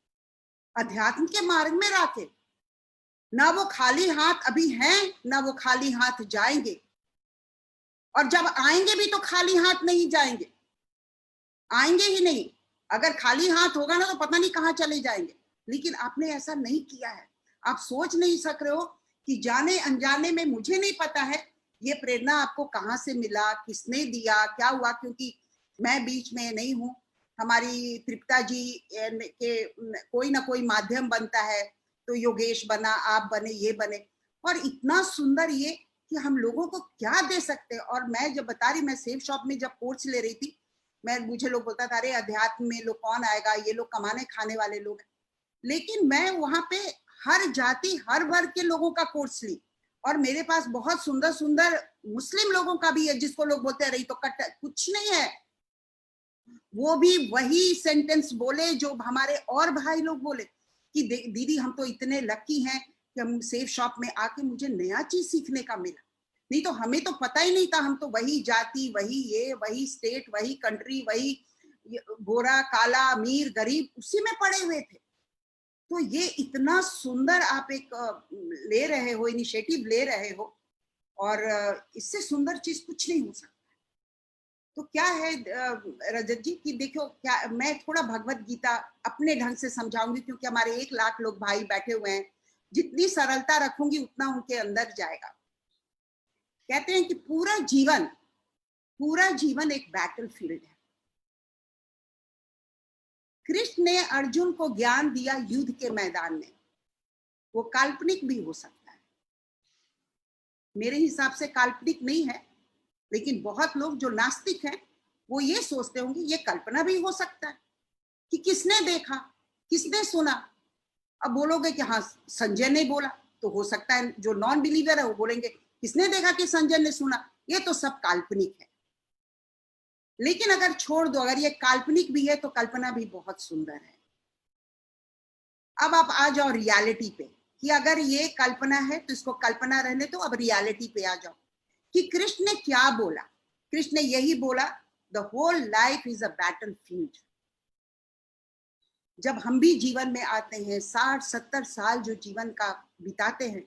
अध्यात्म के मार्ग में राके। ना वो खाली हाथ अभी हैं, ना वो खाली हाथ जाएंगे। और जब आएंगे भी तो खाली हाथ नहीं जाएंगे, आएंगे ही नहीं। अगर खाली हाथ होगा ना तो पता नहीं कहां चले जाएंगे। लेकिन आपने ऐसा नहीं किया है। आप सोच नहीं सक रहे हो कि जाने अनजाने में, मुझे नहीं पता है ये प्रेरणा आपको कहां से मिला, किसने दिया, क्या हुआ, क्योंकि मैं बीच में नहीं हूं। हमारी तृप्ता जी के कोई ना कोई माध्यम बनता है, तो योगेश बना, आप बने, ये बने, और इतना सुंदर ये कि हम लोगों को क्या दे सकते हैं। और मैं जब बता रही, मैं सेफ शॉप में जब कोर्स ले रही थी, मुझे लोग बोलता था, अरे अध्यात्म में लोग कौन आएगा, ये लोग कमाने खाने वाले लोग हैं। लेकिन मैं वहां पे हर जाति हर वर्ग के लोगों का कोर्स ली, और मेरे पास बहुत सुंदर सुंदर मुस्लिम लोगों का भी है, जिसको लोग बोलते हैं रही तो कट कुछ नहीं है, वो भी वही सेंटेंस बोले जो हमारे और भाई लोग बोले कि दीदी हम तो इतने लकी हैं कि हम सेफ शॉप में आके मुझे नया चीज सीखने का मिला। नहीं तो हमें तो पता ही नहीं था। हम तो वही जाति, वही ये, वही स्टेट, वही कंट्री, वही गोरा काला अमीर गरीब, उसी में पड़े हुए थे। तो ये इतना सुंदर आप एक ले रहे हो, इनिशिएटिव ले रहे हो, और इससे सुंदर चीज कुछ नहीं हो सकता। तो क्या है रजत जी कि देखो, क्या मैं थोड़ा भगवत गीता अपने ढंग से समझाऊंगी, क्योंकि हमारे 1 लाख लोग भाई बैठे हुए हैं। जितनी सरलता रखूंगी उतना उनके अंदर जाएगा। कहते हैं कि पूरा जीवन एक बैटलफील्ड है। कृष्ण ने अर्जुन को ज्ञान दिया युद्ध के मैदान में। वो काल्पनिक भी हो सकता है, मेरे हिसाब से काल्पनिक नहीं है, लेकिन बहुत लोग जो नास्तिक हैं वो ये सोचते होंगे ये कल्पना भी हो सकता है कि किसने देखा, किसने सुना। अब बोलोगे कि हाँ संजय ने बोला, तो हो सकता है जो नॉन बिलीवर है वो बोलेंगे किसने देखा कि संजय ने सुना, ये तो सब काल्पनिक है। लेकिन अगर छोड़ दो, अगर ये काल्पनिक भी है तो कल्पना भी बहुत सुंदर है। अब आप आ जाओ रियलिटी पे, कि अगर ये कल्पना है तो इसको कल्पना रहने दो, अब रियलिटी पे आ जाओ कि कृष्ण ने क्या बोला। कृष्ण ने यही बोला, the whole life is a battlefield. जब हम भी जीवन में आते हैं, 60-70 साल जो जीवन का बिताते हैं,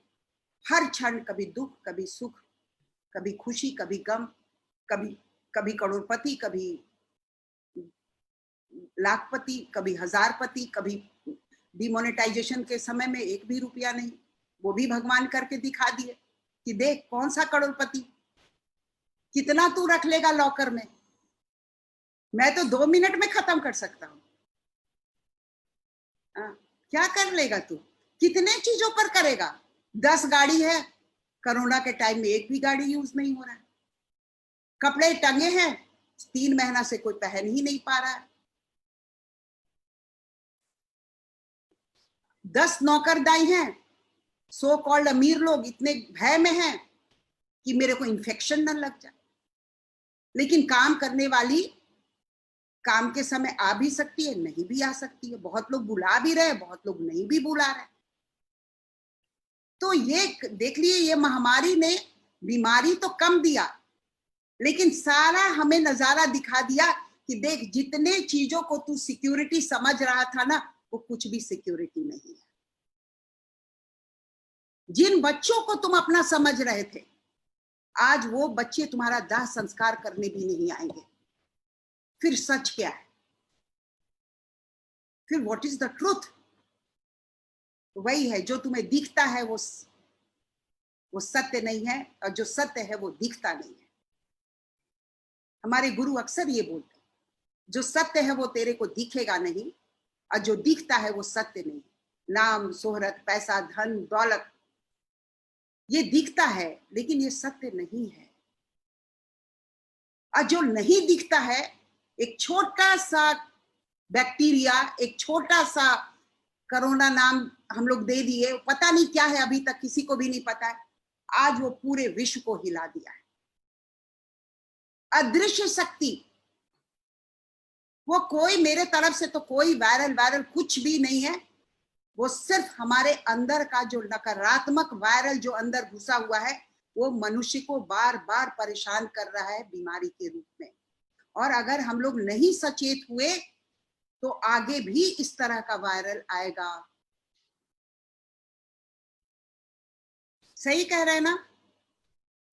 हर क्षण कभी दुख, कभी सुख, कभी खुशी, कभी गम, कभी करोड़पति, कभी लाखपति, कभी हजारपति, कभी डिमोनेटाइजेशन के समय में 1 भी रुपया नहीं, वो भी भगवान करके दिखा दिए कि देख कौन सा करोड़पति, कितना तू रख लेगा लॉकर में, मैं तो 2 मिनट में खत्म कर सकता हूं। क्या कर लेगा तू, कितने चीजों पर करेगा। 10 गाड़ी है, कोरोना के टाइम में 1 भी गाड़ी यूज नहीं हो रहा है। कपड़े टंगे हैं, 3 महीना से कोई पहन ही नहीं पा रहा है। 10 नौकरदाई हैं, सो कॉल्ड अमीर लोग इतने भय में हैं कि मेरे को इन्फेक्शन न लग जाए। लेकिन काम करने वाली काम के समय आ भी सकती है, नहीं भी आ सकती है। बहुत लोग बुला भी रहे, बहुत लोग नहीं भी बुला रहे। तो ये देख लिए, ये महामारी ने बीमारी तो कम दिया, लेकिन सारा हमें नजारा दिखा दिया कि देख, जितने चीजों को तू सिक्योरिटी समझ रहा था ना, वो कुछ भी सिक्योरिटी नहीं है। जिन बच्चों को तुम अपना समझ रहे थे, आज वो बच्चे तुम्हारा दाह संस्कार करने भी नहीं आएंगे। फिर सच क्या है? फिर व्हाट इज द ट्रूथ? वही है, जो तुम्हें दिखता है वो सत्य नहीं है, और जो सत्य है वो दिखता नहीं है। हमारे गुरु अक्सर ये बोलते हैं, जो सत्य है वो तेरे को दिखेगा नहीं, और जो दिखता है वो सत्य नहीं। नाम, शोहरत, पैसा, धन, दौलत, ये दिखता है लेकिन ये सत्य नहीं है। और जो नहीं दिखता है, एक छोटा सा बैक्टीरिया, एक छोटा सा कोरोना नाम हम लोग दे दिए, पता नहीं क्या है, अभी तक किसी को भी नहीं पता है। आज वो पूरे विश्व को हिला दिया है। अदृश्य शक्ति, वो कोई मेरे तरफ से तो कोई वायरल कुछ भी नहीं है। वो सिर्फ हमारे अंदर का जो नकारात्मक वायरल जो अंदर घुसा हुआ है, वो मनुष्य को बार बार परेशान कर रहा है बीमारी के रूप में। और अगर हम लोग नहीं सचेत हुए तो आगे भी इस तरह का वायरल आएगा। सही कह रहे हैं ना?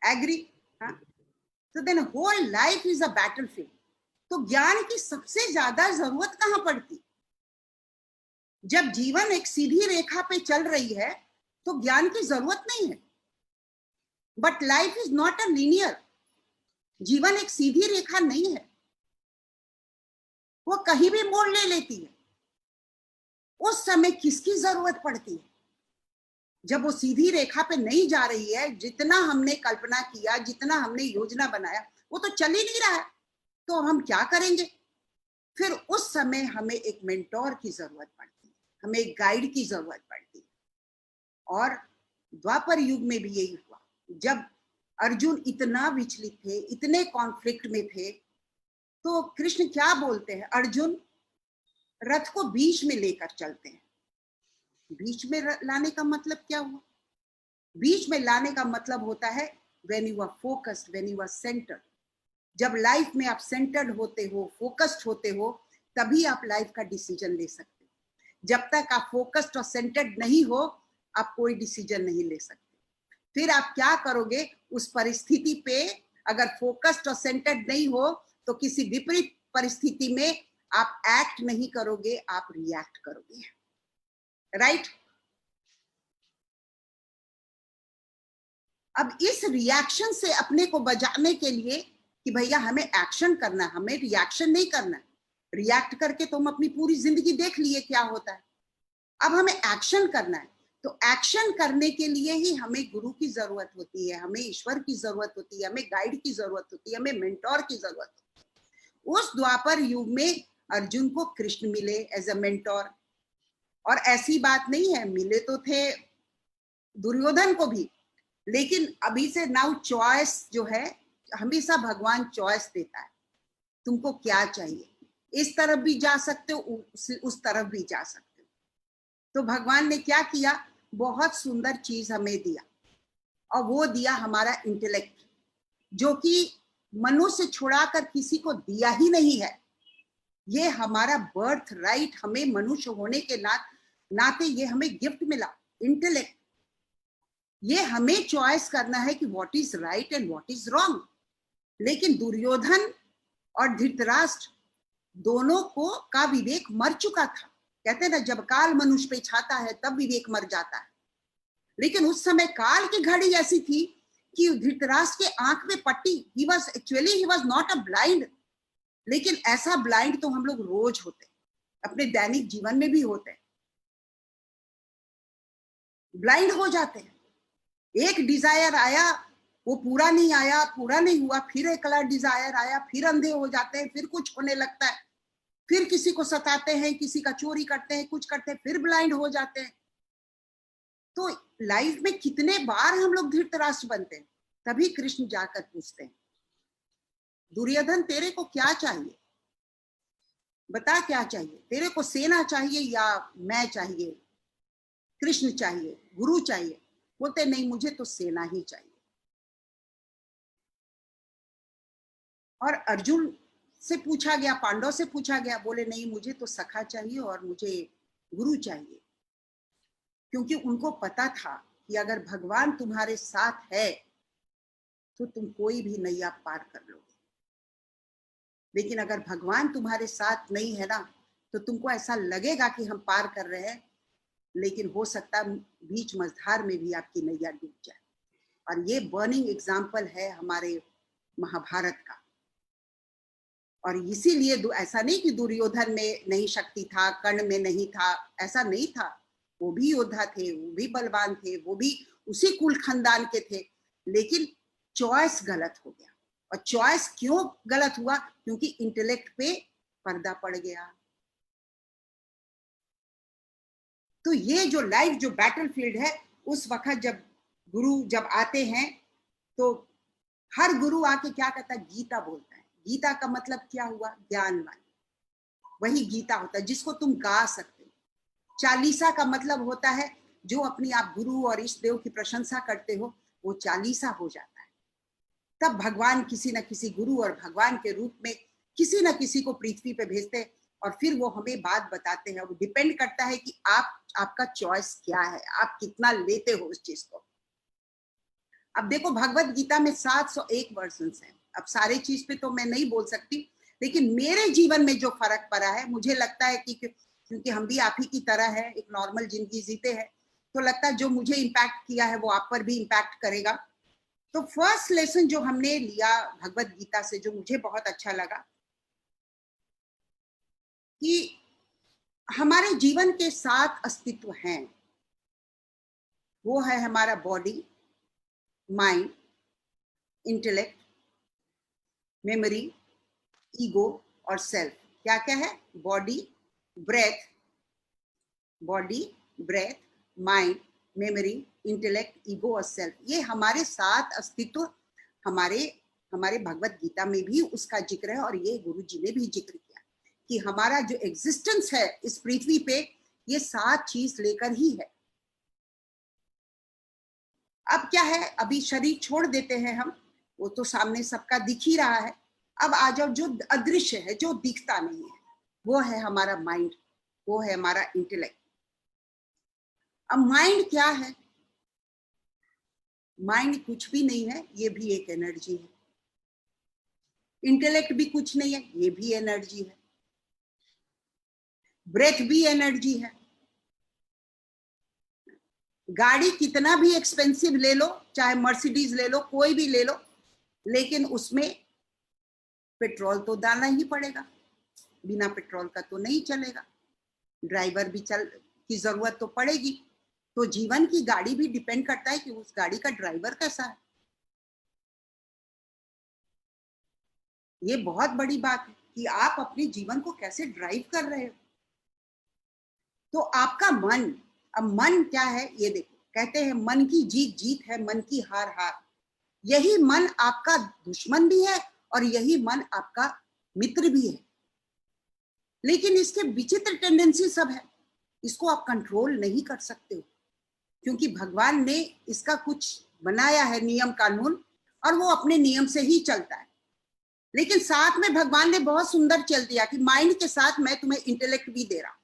एग्री? तो then whole life is a battlefield. तो ज्ञान की सबसे ज्यादा जरूरत कहां पड़ती? जब जीवन एक सीधी रेखा पे चल रही है तो ज्ञान की जरूरत नहीं है। But life is not a linear. जीवन एक सीधी रेखा नहीं है, वो कहीं भी मोड़ ले लेती है। उस समय किसकी जरूरत पड़ती है? जब वो सीधी रेखा पे नहीं जा रही है, जितना हमने कल्पना किया, जितना हमने योजना बनाया, वो तो चल ही नहीं रहा है, तो हम क्या करेंगे? फिर उस समय हमें एक मेंटोर की जरूरत पड़ती है, हमें एक गाइड की जरूरत पड़ती है। और द्वापर युग में भी यही हुआ। जब अर्जुन इतना विचलित थे, इतने कॉन्फ्लिक्ट में थे, तो कृष्ण क्या बोलते हैं? अर्जुन, रथ को बीच में लेकर चलते हैं। बीच में लाने का मतलब क्या हुआ? बीच में लाने का मतलब होता है when you are focused, when you are centred. जब लाइफ में आप सेंटर्ड होते हो, फोकस्ड होते हो, तभी आप लाइफ का डिसीजन ले सकते हो। जब तक आप फोकस्ड और सेंटर्ड नहीं हो, आप कोई डिसीजन नहीं ले सकते। फिर आप क्या करोगे उस परिस्थिति पे? अगर फोकस्ड और सेंटर्ड नहीं हो तो किसी विपरीत परिस्थिति में आप एक्ट नहीं करोगे, आप रिएक्ट करोगे। राइट? अब इस रिएक्शन से अपने को बचाने के लिए कि भैया हमें एक्शन करना है, हमें रिएक्शन नहीं करना है। रिएक्ट करके तो हम अपनी पूरी जिंदगी देख लिए क्या होता है। अब हमें एक्शन करना है, तो एक्शन करने के लिए ही हमें गुरु की जरूरत होती है, हमें ईश्वर की जरूरत होती है, हमें गाइड की जरूरत होती है, हमें मेंटोर की जरूरत होती है। उस द्वापर युग में अर्जुन को कृष्ण मिले एज अ मेंटोर। और ऐसी बात नहीं है, मिले तो थे दुर्योधन को भी, लेकिन अभी से नाउ चॉइस जो है, हमेशा भगवान चॉइस देता है, तुमको क्या चाहिए। इस तरफ भी जा सकते हो, उस तरफ भी जा सकते हो। तो भगवान ने क्या किया? बहुत सुंदर चीज हमें दिया, और वो दिया हमारा इंटेलेक्ट, जो कि मनुष्य छुड़ाकर किसी को दिया ही नहीं है। ये हमारा बर्थ राइट, हमें मनुष्य होने के नाते ये हमें गिफ्ट मिला, इंटेलेक्ट। ये हमें चॉइस करना है कि what is right and what is wrong. लेकिन दुर्योधन और धृतराष्ट्र दोनों को का विवेक मर चुका था। कहते हैं ना, जब काल मनुष्य पे छाता है तब विवेक मर जाता है। लेकिन उस समय काल की घड़ी ऐसी थी कि धृतराष्ट्र के आंख में पट्टी, he was not a blind, लेकिन ऐसा ब्लाइंड तो हम लोग रोज होते, अपने दैनिक जीवन में भी होते हैं, ब्लाइंड हो जाते हैं। एक डिजायर आया वो पूरा नहीं आया, पूरा नहीं हुआ, फिर एक कलर डिजायर आया, फिर अंधे हो जाते हैं, फिर कुछ होने लगता है, फिर किसी को सताते हैं, किसी का चोरी करते हैं, कुछ करते हैं, फिर ब्लाइंड हो जाते हैं। तो लाइफ में कितने बार हम लोग धृतराष्ट्र बनते हैं। तभी कृष्ण जाकर पूछते हैं, दुर्योधन तेरे को क्या चाहिए, बता क्या चाहिए, तेरे को सेना चाहिए या मैं चाहिए, कृष्ण चाहिए, गुरु चाहिए? बोलते नहीं, मुझे तो सेना ही चाहिए। और अर्जुन से पूछा गया, पांडव से पूछा गया, बोले नहीं, मुझे तो सखा चाहिए और मुझे गुरु चाहिए। क्योंकि उनको पता था कि अगर भगवान तुम्हारे साथ है तो तुम कोई भी नैया पार कर लोगे, लेकिन अगर भगवान तुम्हारे साथ नहीं है ना, तो तुमको ऐसा लगेगा कि हम पार कर रहे हैं, लेकिन हो सकता है बीच मझधार में भी आपकी नैया डूब जाए। और ये बर्निंग एग्जाम्पल है हमारे महाभारत का। और इसीलिए ऐसा नहीं कि दुर्योधन में नहीं शक्ति था, कर्ण में नहीं था, ऐसा नहीं था। वो भी योद्धा थे, वो भी बलवान थे, वो भी उसी कुल खानदान के थे, लेकिन चॉइस गलत हो गया। और चॉइस क्यों गलत हुआ? क्योंकि इंटेलेक्ट पे पर्दा पड़ गया। तो ये जो लाइफ, जो बैटलफील्ड है, उस वक्त जब गुरु जब आते हैं तो हर गुरु आके क्या कहता है? गीता बोलता है। गीता का मतलब क्या हुआ? ज्ञानवान। वही गीता होता है जिसको तुम गा सकते हो। चालीसा का मतलब होता है जो अपनी आप गुरु और इष्ट देव की प्रशंसा करते हो, वो चालीसा हो जाता है। तब भगवान किसी न किसी गुरु और भगवान के रूप में किसी न किसी को पृथ्वी पे भेजते हैं और फिर वो हमें बात बताते हैं। वो डिपेंड करता है कि आपका चॉइस क्या है, आप कितना लेते हो उस चीज को। अब देखो, भगवत गीता में 701 वर्जन्स हैं। अब सारे चीज पे तो मैं नहीं बोल सकती, लेकिन मेरे जीवन में जो फर्क पड़ा है, मुझे लगता है कि क्योंकि हम भी आप ही की तरह है, एक नॉर्मल जिंदगी जीते हैं, तो लगता है जो मुझे इम्पैक्ट किया है वो आप पर भी इम्पैक्ट करेगा। तो फर्स्ट लेसन जो हमने लिया भगवत गीता से, जो मुझे बहुत अच्छा लगा, कि हमारे जीवन के 7 अस्तित्व हैं। वो है हमारा body, mind, intellect, memory, ego और सेल्फ। क्या क्या है? Body, breath, mind, memory, intellect, ego और सेल्फ। ये हमारे 7 अस्तित्व हमारे भगवत गीता में भी उसका जिक्र है। और ये गुरु जी ने भी जिक्र किया कि हमारा जो एग्जिस्टेंस है इस पृथ्वी पे, ये 7 चीज लेकर ही है। अब क्या है, अभी शरीर छोड़ देते हैं हम, वो तो सामने सबका दिख ही रहा है। अब आ जाओ जो अदृश्य है, जो दिखता नहीं है, वो है हमारा माइंड, वो है हमारा इंटेलेक्ट। अब माइंड क्या है? माइंड कुछ भी नहीं है, ये भी एक एनर्जी है। इंटेलेक्ट भी कुछ नहीं है, ये भी एनर्जी है। ब्रेथ भी एनर्जी है। गाड़ी कितना भी एक्सपेंसिव ले लो, चाहे मर्सिडीज ले लो, कोई भी ले लो, लेकिन उसमें पेट्रोल तो डालना ही पड़ेगा। बिना पेट्रोल का तो नहीं चलेगा। ड्राइवर भी की जरूरत तो पड़ेगी। तो जीवन की गाड़ी भी डिपेंड करता है कि उस गाड़ी का ड्राइवर कैसा है। ये बहुत बड़ी बात है कि आप अपने जीवन को कैसे ड्राइव कर रहे हो। तो आपका मन, अब मन क्या है ये देखो, कहते हैं मन की जीत जीत है, मन की हार हार। यही मन आपका दुश्मन भी है और यही मन आपका मित्र भी है। लेकिन इसके विचित्र टेंडेंसी सब है, इसको आप कंट्रोल नहीं कर सकते हो, क्योंकि भगवान ने इसका कुछ बनाया है नियम कानून, और वो अपने नियम से ही चलता है। लेकिन साथ में भगवान ने बहुत सुंदर चल दिया कि माइंड के साथ मैं तुम्हें इंटेलेक्ट भी दे रहा हूं।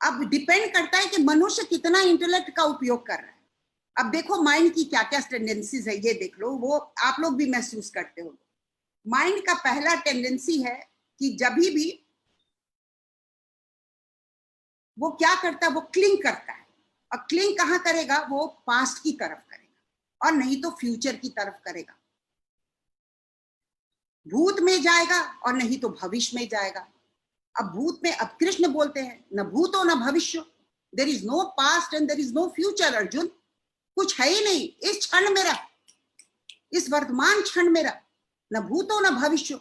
अब डिपेंड करता है कि मनुष्य कितना इंटेलेक्ट का उपयोग कर रहा है। अब देखो माइंड की क्या क्या टेंडेंसीज है, ये देख लो, वो आप लोग भी महसूस करते हो। माइंड का पहला टेंडेंसी है कि जब भी वो क्या करता है, वो क्लिंग करता है। और क्लिंग कहाँ करेगा? वो पास्ट की तरफ करेगा और नहीं तो फ्यूचर की तरफ करेगा। भूत में जाएगा और नहीं तो भविष्य में जाएगा। अब भूत में, अब कृष्ण बोलते हैं न भूतो न भविष्य, there is no past and there is no future Arjun. कुछ है ही नहीं इस क्षण मेरा, इस वर्तमान क्षण मेरा, न भूतो न भविष्य।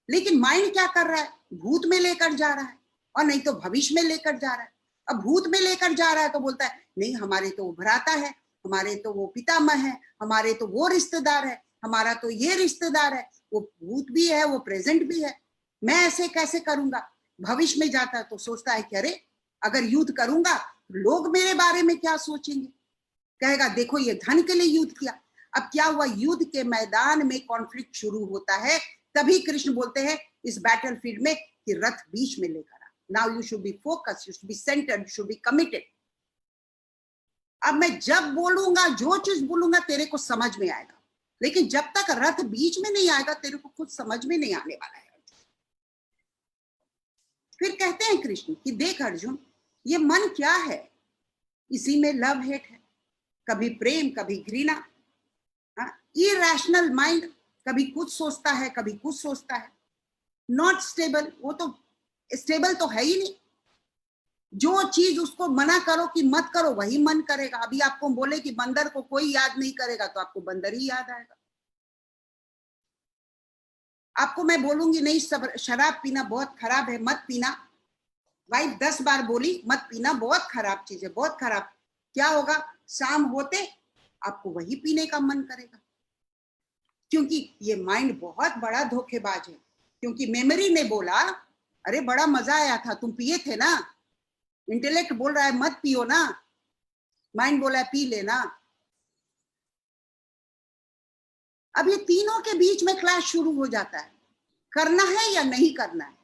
लेकिन माइंड क्या कर रहा है, भूत में लेकर जा रहा है और नहीं तो भविष्य में लेकर जा रहा है। अब भूत में लेकर जा रहा है तो बोलता है नहीं हमारे तो वो भ्राता है, हमारे तो वो पितामह है, हमारे तो वो रिश्तेदार है, हमारा तो ये रिश्तेदार है, वो भूत भी है वो प्रेजेंट भी है, मैं ऐसे कैसे करूंगा। भविष्य में जाता है तो सोचता है कि अरे अगर युद्ध करूंगा लोग मेरे बारे में क्या सोचेंगे, कहेगा देखो ये धन के लिए युद्ध किया। अब क्या हुआ, युद्ध के मैदान में कॉन्फ्लिक्ट शुरू होता है, तभी कृष्ण बोलते हैं इस बैटलफील्ड में कि रथ बीच में लेकर आ। Now you should be focused, you should be centred, you should be committed. अब मैं जब बोलूंगा जो चीज बोलूंगा तेरे को समझ में आएगा, लेकिन जब तक रथ बीच में नहीं आएगा तेरे को कुछ समझ में नहीं आने वाला है। फिर कहते हैं कृष्ण कि देख अर्जुन ये मन क्या है, इसी में लव हेट है, कभी प्रेम कभी घृणा, इरैशनल माइंड, कभी कुछ सोचता है कभी कुछ सोचता है, नॉट स्टेबल। वो तो स्टेबल तो है ही नहीं, जो चीज उसको मना करो कि मत करो वही मन करेगा। अभी आपको बोले कि बंदर को कोई याद नहीं करेगा तो आपको बंदर ही याद आएगा। आपको मैं बोलूंगी नहीं शराब पीना बहुत खराब है मत पीना, वाइफ 10 बार बोली मत पीना बहुत खराब चीज है बहुत खराब, क्या होगा, शाम होते आपको वही पीने का मन करेगा। क्योंकि ये माइंड बहुत बड़ा धोखेबाज है, क्योंकि मेमोरी ने बोला अरे बड़ा मजा आया था तुम पिए थे ना, इंटेलेक्ट बोल रहा है मत पियो ना, माइंड बोला है पी लेना। अब ये तीनों के बीच में क्लैश शुरू हो जाता है, करना है या नहीं करना है।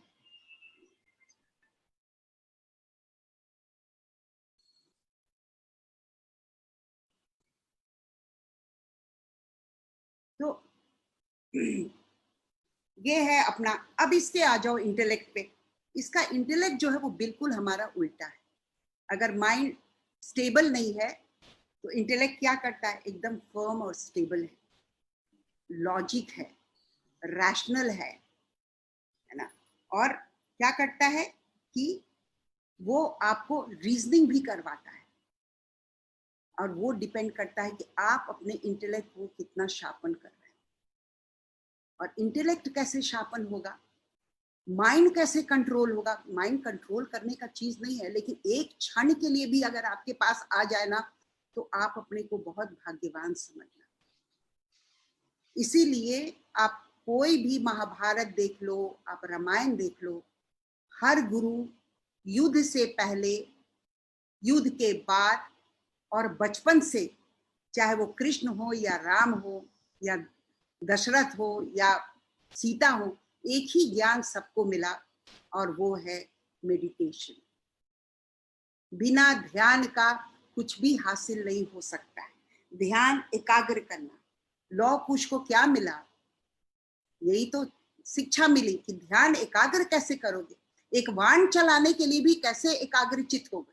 तो ये है अपना। अब इसके आ जाओ इंटेलेक्ट पे। इसका इंटेलेक्ट जो है वो बिल्कुल हमारा उल्टा है। अगर माइंड स्टेबल नहीं है तो इंटेलेक्ट क्या करता है, एकदम फर्म और स्टेबल है, लॉजिक है, रैशनल है ना। और क्या करता है कि वो आपको रीजनिंग भी करवाता है, और वो डिपेंड करता है कि आप अपने इंटेलेक्ट को कितना शार्पन कर रहे हैं। और इंटेलेक्ट कैसे शार्पन होगा, माइंड कैसे कंट्रोल होगा। माइंड कंट्रोल करने का चीज नहीं है, लेकिन एक क्षण के लिए भी अगर आपके पास आ जाए ना तो आप अपने को बहुत भाग्यवान समझना। इसीलिए आप कोई भी महाभारत देख लो, आप रामायण देख लो, हर गुरु युद्ध से पहले, युद्ध के बाद और बचपन से, चाहे वो कृष्ण हो या राम हो या दशरथ हो या सीता हो, एक ही ज्ञान सबको मिला और वो है मेडिटेशन। बिना ध्यान का कुछ भी हासिल नहीं हो सकता है। ध्यान एकाग्र करना। लौ कुश को क्या मिला, यही तो शिक्षा मिली कि ध्यान एकाग्र कैसे करोगे। एक वाहन चलाने के लिए भी कैसे एकाग्रचित होगा।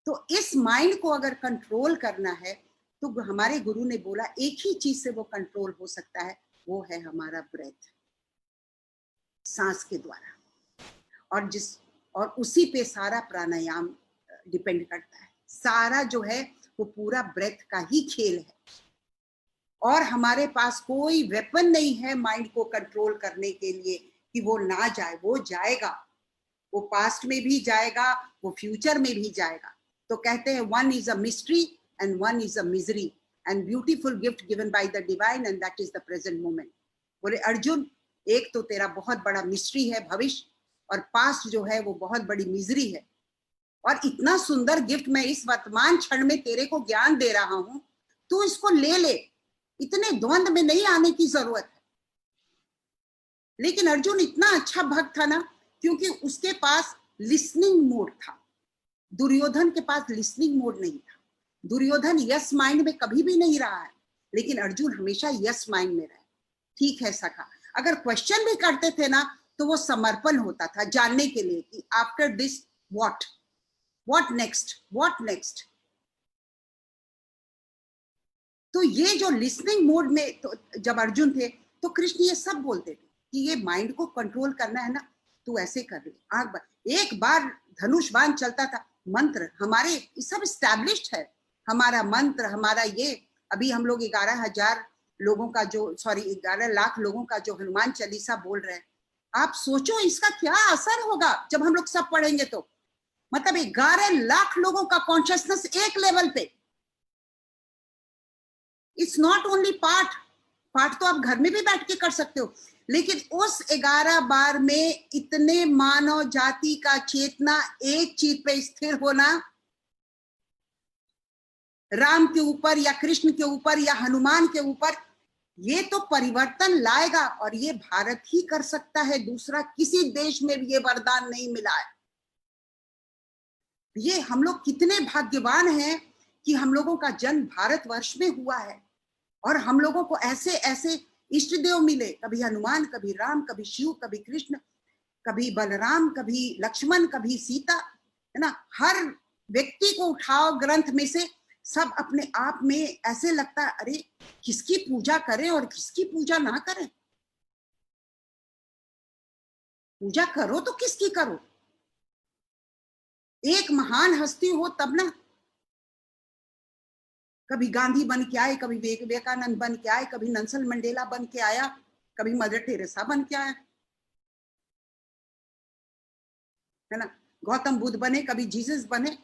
तो इस माइंड को अगर कंट्रोल करना है तो हमारे गुरु ने बोला एक ही चीज से वो कंट्रोल हो सकता है, वो है हमारा ब्रेथ, सांस के द्वारा। और उसी पे सारा प्राणायाम डिपेंड करता है। सारा जो है वो पूरा ब्रेथ का ही खेल है। और हमारे पास कोई वेपन नहीं है माइंड को कंट्रोल करने के लिए कि वो ना जाए। वो जाएगा, वो पास्ट में भी जाएगा, वो फ्यूचर में भी जाएगा। तो कहते हैं one is a mystery and one is a misery and beautiful gift given by the divine and that is the present moment. बोले अर्जुन एक तो तेरा बहुत बड़ा मिस्ट्री है भविष्य, और पास्ट जो है वो बहुत बड़ी मिजरी है। और इतना सुंदर गिफ्ट मैं इस वर्तमान क्षण में तेरे को ज्ञान दे रहा हूं, तू इसको ले ले, इतने द्वंद में नहीं आने की जरूरत है। लेकिन अर्जुन इतना अच्छा भक्त था ना, क्योंकि उसके पास लिसनिंग मोड था। दुर्योधन के पास लिसनिंग मोड नहीं था। दुर्योधन यस माइंड में कभी भी नहीं रहा है, लेकिन अर्जुन हमेशा यस माइंड में रहा। ठीक है सखा, अगर क्वेश्चन भी करते थे ना तो वो समर्पण होता था जानने के लिए कि आफ्टर दिस व्हाट नेक्स्ट। तो ये जो लिसनिंग मोड में तो जब अर्जुन थे तो कृष्ण ये सब बोलते थे कि ये माइंड को कंट्रोल करना है ना, तू ऐसे कर ले, आंख बंद। एक बार धनुष बाण चलता था, मंत्र हमारे सब स्टैब्लिश्ड है। हमारा मंत्र, हमारा ये, अभी हम लोग 11,000 लोगों का जो 11 लाख लोगों का जो हनुमान चालीसा बोल रहे हैं, आप सोचो इसका क्या असर होगा जब हम लोग सब पढ़ेंगे तो। मतलब 11 लाख लोगों का कॉन्शियसनेस एक लेवल पे। इट्स नॉट ओनली पाठ तो आप घर में भी बैठ के कर सकते हो, लेकिन उस 11 बार में इतने मानव जाति का चेतना एक चीज पे स्थिर होना, राम के ऊपर या कृष्ण के ऊपर या हनुमान के ऊपर, ये तो परिवर्तन लाएगा। और ये भारत ही कर सकता है, दूसरा किसी देश में भी ये वरदान नहीं मिला है। ये हम लोग कितने भाग्यवान हैं कि हम लोगों का जन्म भारतवर्ष में हुआ है, और हम लोगों को ऐसे ऐसे इष्ट देव मिले, कभी हनुमान, कभी राम, कभी शिव, कभी कृष्ण, कभी बलराम, कभी लक्ष्मण, कभी सीता, है ना। हर व्यक्ति को उठाओ ग्रंथ में से, सब अपने आप में ऐसे लगता है अरे किसकी पूजा करें और किसकी पूजा ना करें। पूजा करो तो किसकी करो, एक महान हस्ती हो तब ना। कभी गांधी बन के आए, कभी विवेकानंद बन के आए, कभी नेल्सन मंडेला बन के आया, कभी मदर टेरेसा बन के आया, है ना। गौतम बुद्ध बने, कभी जीसस बने।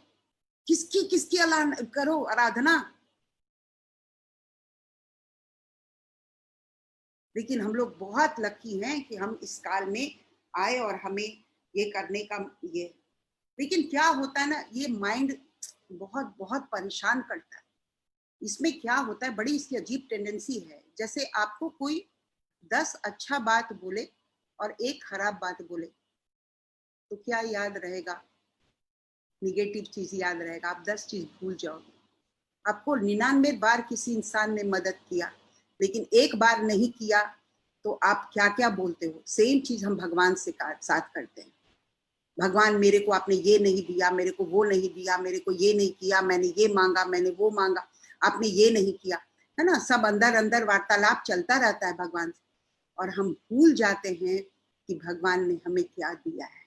किसकी किसकी करो आराधना। लेकिन हम लोग बहुत लकी हैं कि हम इस काल में आए और हमें ये करने का ये। लेकिन क्या होता है ना, ये माइंड बहुत बहुत परेशान करता है। इसमें क्या होता है, बड़ी इसकी अजीब टेंडेंसी है। जैसे आपको कोई 10 अच्छा बात बोले और एक खराब बात बोले, तो क्या याद रहेगा? निगेटिव चीज याद रहेगा, आप 10 चीज भूल जाओगे। आपको 99 बार किसी इंसान ने मदद किया, लेकिन एक बार नहीं किया, तो आप क्या क्या बोलते हो। सेम चीज हम भगवान से साथ करते हैं। भगवान मेरे को आपने ये नहीं दिया, मेरे को वो नहीं दिया, मेरे को ये नहीं किया, मैंने ये मांगा, मैंने वो मांगा, आपने ये नहीं किया, है ना। सब अंदर अंदर वार्तालाप चलता रहता है भगवान से, और हम भूल जाते हैं कि भगवान ने हमें क्या दिया है।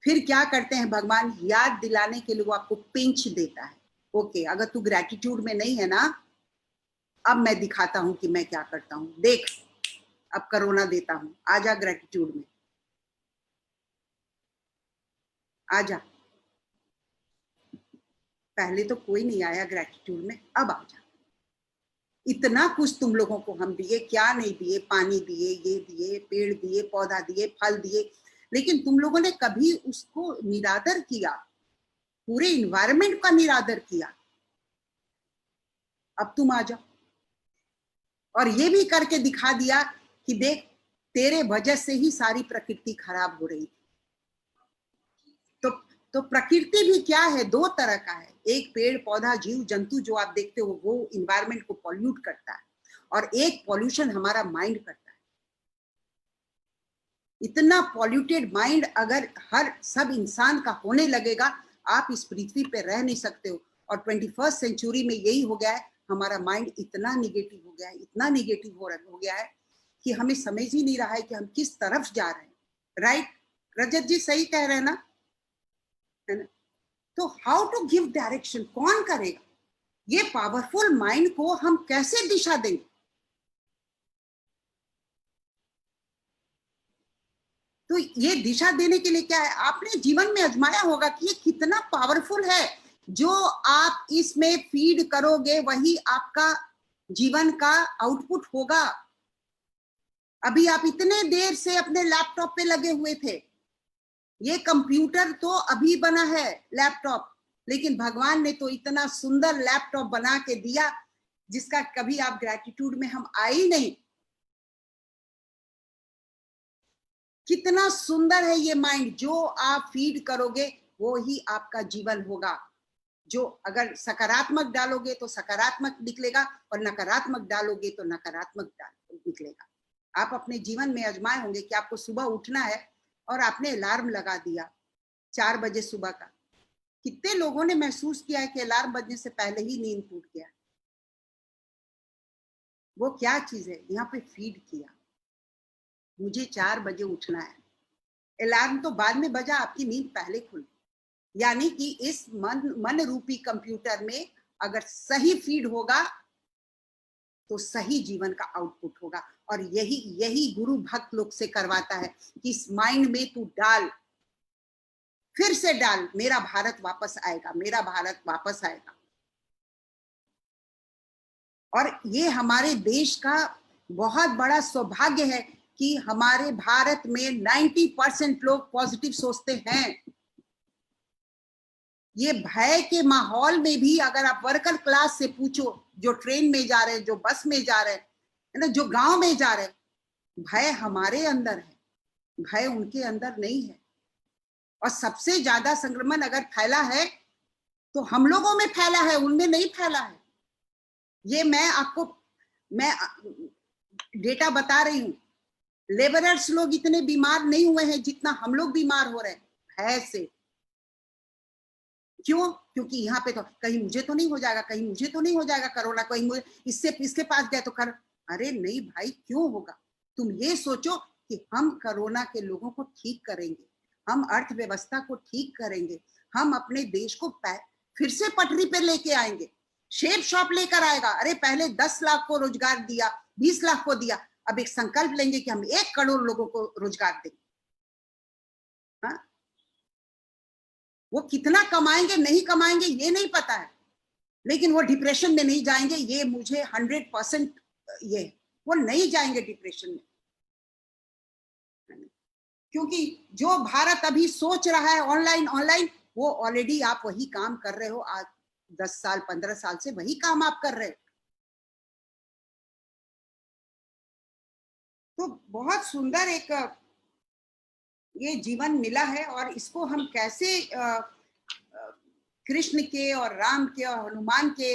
फिर क्या करते हैं, भगवान याद दिलाने के लिए वो आपको पिंच देता है। ओके, अगर तू ग्रेटिट्यूड में नहीं है ना, अब मैं दिखाता हूं कि मैं क्या करता हूं, देख अब कोरोना देता हूं, आजा ग्रेटिट्यूड में, आजा। पहले तो कोई नहीं आया ग्रेटिट्यूड में, अब आजा। इतना कुछ तुम लोगों को हम दिए, क्या नहीं दिए, पानी दिए, ये दिए, पेड़ दिए, पौधा दिए, फल दिए, लेकिन तुम लोगों ने कभी उसको निरादर किया, पूरे इन्वायरमेंट का निरादर किया। अब तुम आ जाओ और ये भी करके दिखा दिया कि देख तेरे वजह से ही सारी प्रकृति खराब हो रही थी। तो प्रकृति भी क्या है, दो तरह का है। एक पेड़ पौधा जीव जंतु जो आप देखते हो वो इन्वायरमेंट को पॉल्यूट करता है, और एक पॉल्यूशन हमारा माइंड करता है। इतना पॉल्यूटेड माइंड अगर हर सब इंसान का होने लगेगा, आप इस पृथ्वी पे रह नहीं सकते हो। और 21st सेंचुरी में यही हो गया है, हमारा माइंड इतना निगेटिव हो गया है, इतना निगेटिव हो गया है कि हमें समझ ही नहीं रहा है कि हम किस तरफ जा रहे हैं। राइट रजत जी, सही कह रहे हैं ना, है ना। तो हाउ टू गिव डायरेक्शन, कौन करेगा? ये पावरफुल माइंड को हम कैसे दिशा देंगे? तो ये दिशा देने के लिए क्या है, आपने जीवन में आजमाया होगा कि ये कितना पावरफुल है। जो आप इसमें फीड करोगे वही आपका जीवन का आउटपुट होगा। अभी आप इतने देर से अपने लैपटॉप पे लगे हुए थे, ये कंप्यूटर तो अभी बना है लैपटॉप, लेकिन भगवान ने तो इतना सुंदर लैपटॉप बना के दिया जिसका कभी आप ग्रेटिट्यूड में हम आए ही नहीं। कितना सुंदर है ये माइंड, जो आप फीड करोगे वो ही आपका जीवन होगा। जो अगर सकारात्मक डालोगे तो सकारात्मक निकलेगा, और नकारात्मक डालोगे तो नकारात्मक निकलेगा। आप अपने जीवन में आजमाए होंगे कि आपको सुबह उठना है और आपने अलार्म लगा दिया 4 बजे सुबह का। कितने लोगों ने महसूस किया है कि अलार्म बजने से पहले ही नींद टूट गया? वो क्या चीज है, यहाँ पे फीड किया, मुझे 4 बजे उठना है। अलार्म तो बाद में बजा, आपकी नींद पहले खुल। यानी कि इस मन रूपी कंप्यूटर में अगर सही फीड होगा तो सही जीवन का आउटपुट होगा। और यही गुरु भक्त लोग से करवाता है कि इस माइंड में तू डाल, फिर से डाल, मेरा भारत वापस आएगा, मेरा भारत वापस आएगा। और ये हमारे देश का बहुत बड़ा सौभाग्य है कि हमारे भारत में 90% लोग पॉजिटिव सोचते हैं। ये भय के माहौल में भी अगर आप वर्कर क्लास से पूछो, जो ट्रेन में जा रहे हैं, जो बस में जा रहे हैं, है ना, जो गांव में जा रहे हैं, भय हमारे अंदर है, भय उनके अंदर नहीं है। और सबसे ज्यादा संक्रमण अगर फैला है तो हम लोगों में फैला है, उनमें नहीं फैला है। ये मैं डेटा बता रही हूं। लेबरर्स लोग इतने बीमार नहीं हुए हैं जितना हम लोग बीमार हो रहे हैं भय से। क्यों? क्योंकि यहाँ पे तो कहीं मुझे तो नहीं हो जाएगा, कहीं मुझे तो नहीं हो जाएगा कोरोना, कहीं मुझे इसके पास गए तो कर। अरे नहीं भाई, क्यों होगा? तुम ये सोचो कि हम कोरोना के लोगों को ठीक करेंगे, हम अर्थव्यवस्था को ठीक करेंगे, हम अपने देश को फिर से पटरी पे लेके आएंगे। शेप शॉप लेकर आएगा। अरे पहले 10 लाख को रोजगार दिया, 20 लाख को दिया, अब एक संकल्प लेंगे कि हम 1 करोड़ लोगों को रोजगार देंगे। हाँ? वो कितना कमाएंगे नहीं कमाएंगे ये नहीं पता है, लेकिन वो डिप्रेशन में नहीं जाएंगे, ये मुझे 100% ये, वो नहीं जाएंगे डिप्रेशन में। क्योंकि जो भारत अभी सोच रहा है ऑनलाइन ऑनलाइन, वो ऑलरेडी आप वही काम कर रहे हो। आज 10 साल 15 साल से वही काम आप कर रहे हो। तो बहुत सुंदर एक ये जीवन मिला है, और इसको हम कैसे कृष्ण के और राम के और हनुमान के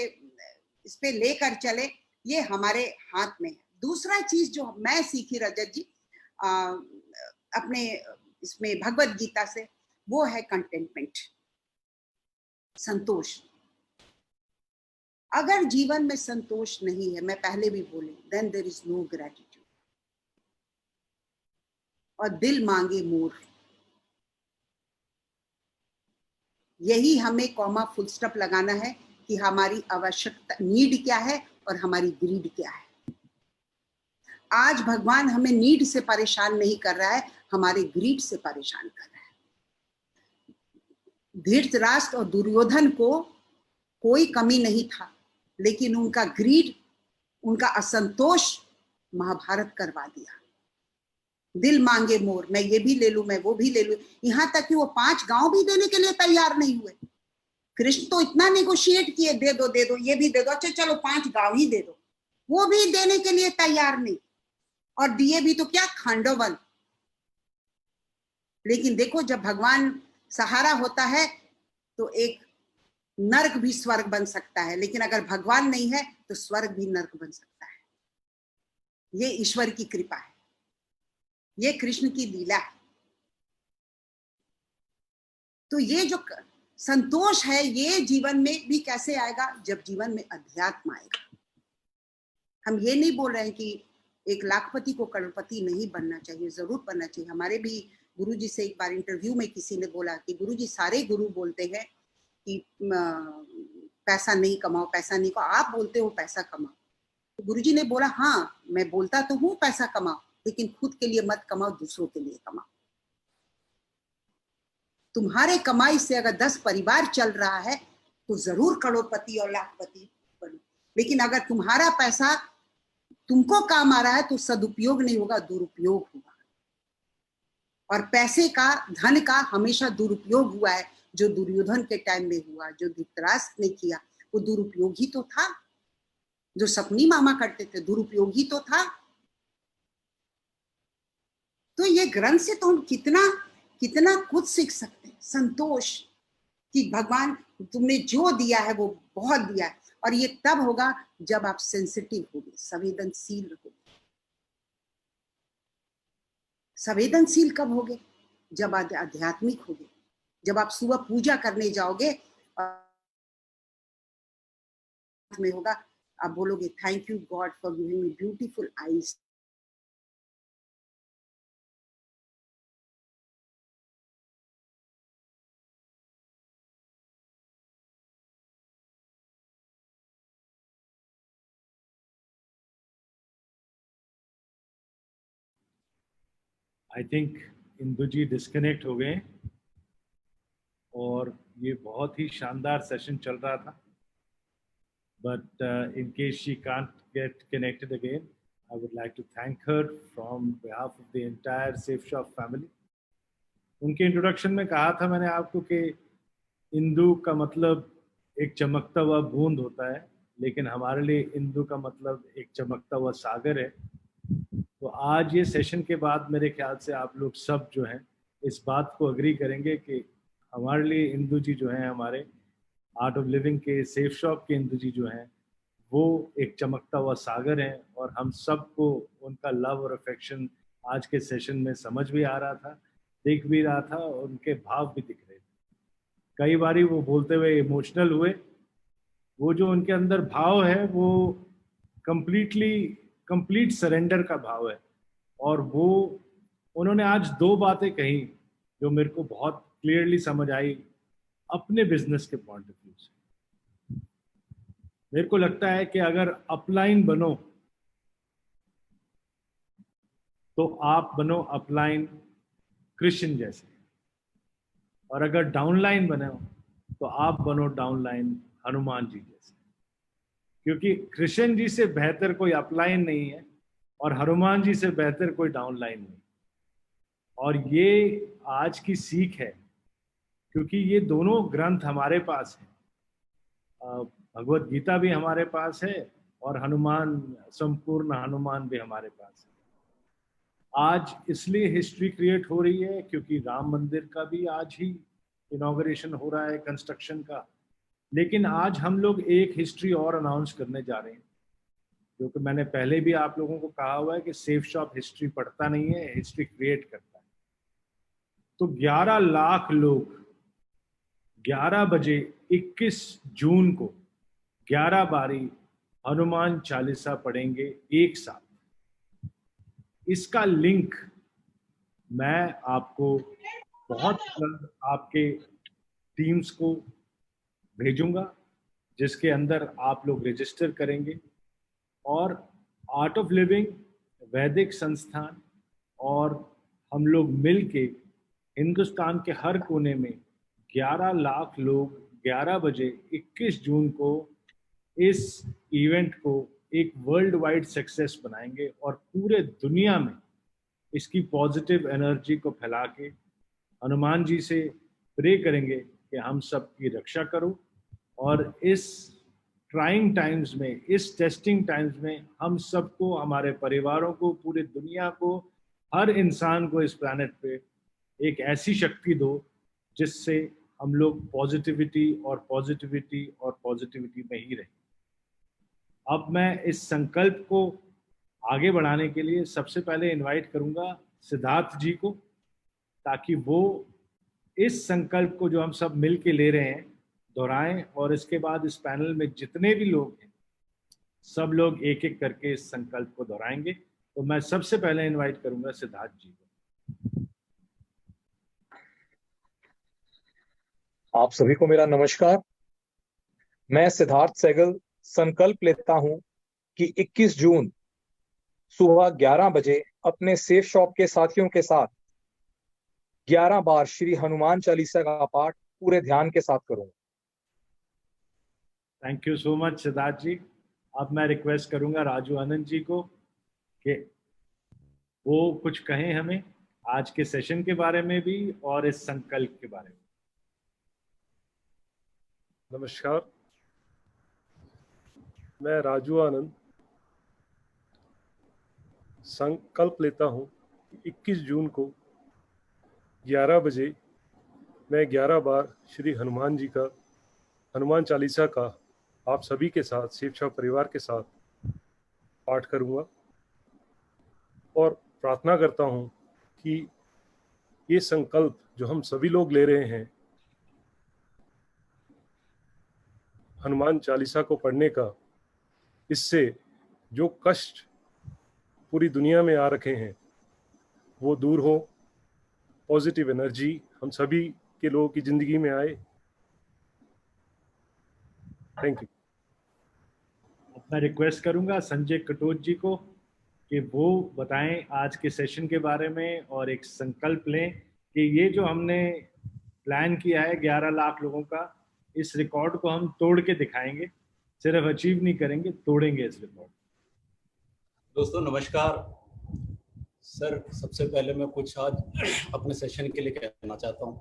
इस पे लेकर चले, ये हमारे हाथ में है। दूसरा चीज जो मैं सीखी रजत जी अपने इसमें भगवत गीता से, वो है कंटेंटमेंट, संतोष। अगर जीवन में संतोष नहीं है, मैं पहले भी बोली, then there is no gratitude. और दिल मांगे मोर, यही हमें कॉमा फुल स्टॉप लगाना है कि हमारी आवश्यकता, नीड क्या है और हमारी ग्रीड क्या है। आज भगवान हमें नीड से परेशान नहीं कर रहा है, हमारे ग्रीड से परेशान कर रहा है। धृतराष्ट्र और दुर्योधन को कोई कमी नहीं था, लेकिन उनका ग्रीड, उनका असंतोष महाभारत करवा दिया। दिल मांगे मोर, मैं ये भी ले लूं, मैं वो भी ले लूं, यहां तक कि वो 5 गांव भी देने के लिए तैयार नहीं हुए। कृष्ण तो इतना नेगोशिएट किए, दे दो दे दो, ये भी दे दो, अच्छा चलो 5 गांव ही दे दो, वो भी देने के लिए तैयार नहीं। और दिए भी तो क्या, खांडवन। लेकिन देखो, जब भगवान सहारा होता है तो एक नर्क भी स्वर्ग बन सकता है, लेकिन अगर भगवान नहीं है तो स्वर्ग भी नर्क बन सकता है। ये ईश्वर की कृपा है, ये कृष्ण की लीला है। तो ये जो संतोष है, ये जीवन में भी कैसे आएगा? जब जीवन में अध्यात्म आएगा। हम ये नहीं बोल रहे हैं कि एक लाखपति को करोड़पति नहीं बनना चाहिए, जरूर बनना चाहिए। हमारे भी गुरुजी से एक बार इंटरव्यू में किसी ने बोला कि गुरुजी, सारे गुरु बोलते हैं कि पैसा नहीं कमाओ, पैसा नहीं कमाओ, आप बोलते हो पैसा कमाओ। तो गुरुजी ने बोला, हाँ मैं बोलता तो हूँ पैसा कमाओ, लेकिन खुद के लिए मत कमाओ, दूसरों के लिए कमाओ। तुम्हारे कमाई से अगर 10 परिवार चल रहा है तो जरूर करोड़पति और लाखपति बनो। लेकिन अगर तुम्हारा पैसा तुमको काम आ रहा है तो सदुपयोग नहीं होगा, दुरुपयोग होगा। और पैसे का, धन का हमेशा दुरुपयोग हुआ है। जो दुर्योधन के टाइम में हुआ, जो धृतराष्ट्र ने किया, वो दुरुपयोग ही तो था। जो सपनी मामा करते थे, दुरुपयोग ही तो था। तो ये ग्रंथ से तो हम कितना कितना कुछ सीख सकते हैं। संतोष कि भगवान तुमने जो दिया है वो बहुत दिया है। और ये तब होगा जब आप सेंसिटिव होगे, संवेदनशील होगे। संवेदनशील कब होगे? जब आध्यात्मिक होगे, जब आप सुबह पूजा करने जाओगे में होगा, आप बोलोगे, thank you God for giving me beautiful eyes. I think Indu ji disconnect हो गए और ये बहुत ही शानदार सेशन चल रहा था, but in case she can't get connected again, I would like to thank her from behalf of the entire Safe Shop family. उनके इंट्रोडक्शन में कहा था मैंने आपको कि इंदु का मतलब एक चमकता हुआ बूंद होता है, लेकिन हमारे लिए इंदु का मतलब एक चमकता हुआ सागर है। तो आज ये सेशन के बाद मेरे ख्याल से आप लोग सब जो हैं इस बात को अग्री करेंगे कि हमारे लिए इंदु जी जो हैं, हमारे आर्ट ऑफ लिविंग के सेफ शॉप के इंदु जी जो हैं, वो एक चमकता हुआ सागर हैं और हम सबको उनका लव और अफेक्शन आज के सेशन में समझ भी आ रहा था, दिख भी रहा था और उनके भाव भी दिख रहे थे। कई बारी वो बोलते हुए इमोशनल हुए। वो जो उनके अंदर भाव है वो कंप्लीट सरेंडर का भाव है। और वो उन्होंने आज दो बातें कही जो मेरे को बहुत क्लियरली समझ आई अपने बिजनेस के पॉइंट ऑफ व्यू से। मेरे को लगता है कि अगर अपलाइन बनो तो आप बनो अपलाइन कृष्ण जैसे, और अगर डाउनलाइन बनो तो आप बनो डाउनलाइन हनुमान जी जैसे, क्योंकि कृष्ण जी से बेहतर कोई अपलाइन नहीं है और हनुमान जी से बेहतर कोई डाउनलाइन नहीं। और ये आज की सीख है, क्योंकि ये दोनों ग्रंथ हमारे पास हैं। भगवत गीता भी हमारे पास है और हनुमान, संपूर्ण हनुमान भी हमारे पास है। आज इसलिए हिस्ट्री क्रिएट हो रही है क्योंकि राम मंदिर का भी आज ही इनॉग्रेशन हो रहा है, कंस्ट्रक्शन का। लेकिन आज हम लोग एक हिस्ट्री और अनाउंस करने जा रहे हैं, जो कि मैंने पहले भी आप लोगों को कहा हुआ है कि सेफ शॉप हिस्ट्री पढ़ता नहीं है, हिस्ट्री क्रिएट करता है। तो 11 लाख लोग 11 बजे 21 जून को 11 बारी हनुमान चालीसा पढ़ेंगे एक साथ। इसका लिंक मैं आपको बहुत जल्द आपके टीम्स को भेजूंगा, जिसके अंदर आप लोग रजिस्टर करेंगे और आर्ट ऑफ लिविंग, वैदिक संस्थान और हम लोग मिल के हिंदुस्तान के हर कोने में 11 लाख लोग 11 बजे 21 जून को इस इवेंट को एक वर्ल्ड वाइड सक्सेस बनाएंगे और पूरे दुनिया में इसकी पॉजिटिव एनर्जी को फैला के हनुमान जी से प्रे करेंगे कि हम सब की रक्षा करो। और इस ट्राइंग टाइम्स में, इस टेस्टिंग टाइम्स में हम सबको, हमारे परिवारों को, पूरी दुनिया को, हर इंसान को इस प्लैनेट पे एक ऐसी शक्ति दो जिससे हम लोग पॉजिटिविटी और पॉजिटिविटी और पॉजिटिविटी में ही रहें। अब मैं इस संकल्प को आगे बढ़ाने के लिए सबसे पहले इनवाइट करूंगा सिद्धार्थ जी को, ताकि वो इस संकल्प को जो हम सब मिल के ले रहे हैं दोहराएं, और इसके बाद इस पैनल में जितने भी लोग हैं सब लोग एक एक करके इस संकल्प को दोहराएंगे। तो मैं सबसे पहले इनवाइट करूंगा सिद्धार्थ जी को। आप सभी को मेरा नमस्कार। मैं सिद्धार्थ सहगल संकल्प लेता हूं कि 21 जून सुबह 11 बजे अपने सेफ शॉप के साथियों के साथ 11 बार श्री हनुमान चालीसा का पाठ पूरे ध्यान के साथ करूंगा। Thank you so much Siddharth ji. अब मैं रिक्वेस्ट करूंगा राजू आनंद जी को कि वो कुछ कहें हमें आज के सेशन के बारे में भी और इस संकल्प के बारे में। नमस्कार, मैं राजू आनंद संकल्प लेता हूं कि 21 जून को 11 बजे मैं 11 बार श्री हनुमान जी का हनुमान चालीसा का आप सभी के साथ, सेफ शॉप परिवार के साथ पाठ करूंगा और प्रार्थना करता हूं कि ये संकल्प जो हम सभी लोग ले रहे हैं हनुमान चालीसा को पढ़ने का, इससे जो कष्ट पूरी दुनिया में आ रखे हैं वो दूर हो, पॉजिटिव एनर्जी हम सभी के लोगों की जिंदगी में आए। Thank you. मैं रिक्वेस्ट करूंगा संजय कटोच जी को कि वो बताएं आज के सेशन के बारे में और एक संकल्प लें कि ये जो हमने प्लान किया है 11 लाख लोगों का, इस रिकॉर्ड को हम तोड़ के दिखाएंगे, सिर्फ अचीव नहीं करेंगे, तोड़ेंगे इस रिकॉर्ड। दोस्तों नमस्कार सर, सबसे पहले मैं कुछ आज अपने सेशन के लिए कहना चाहता हूँ।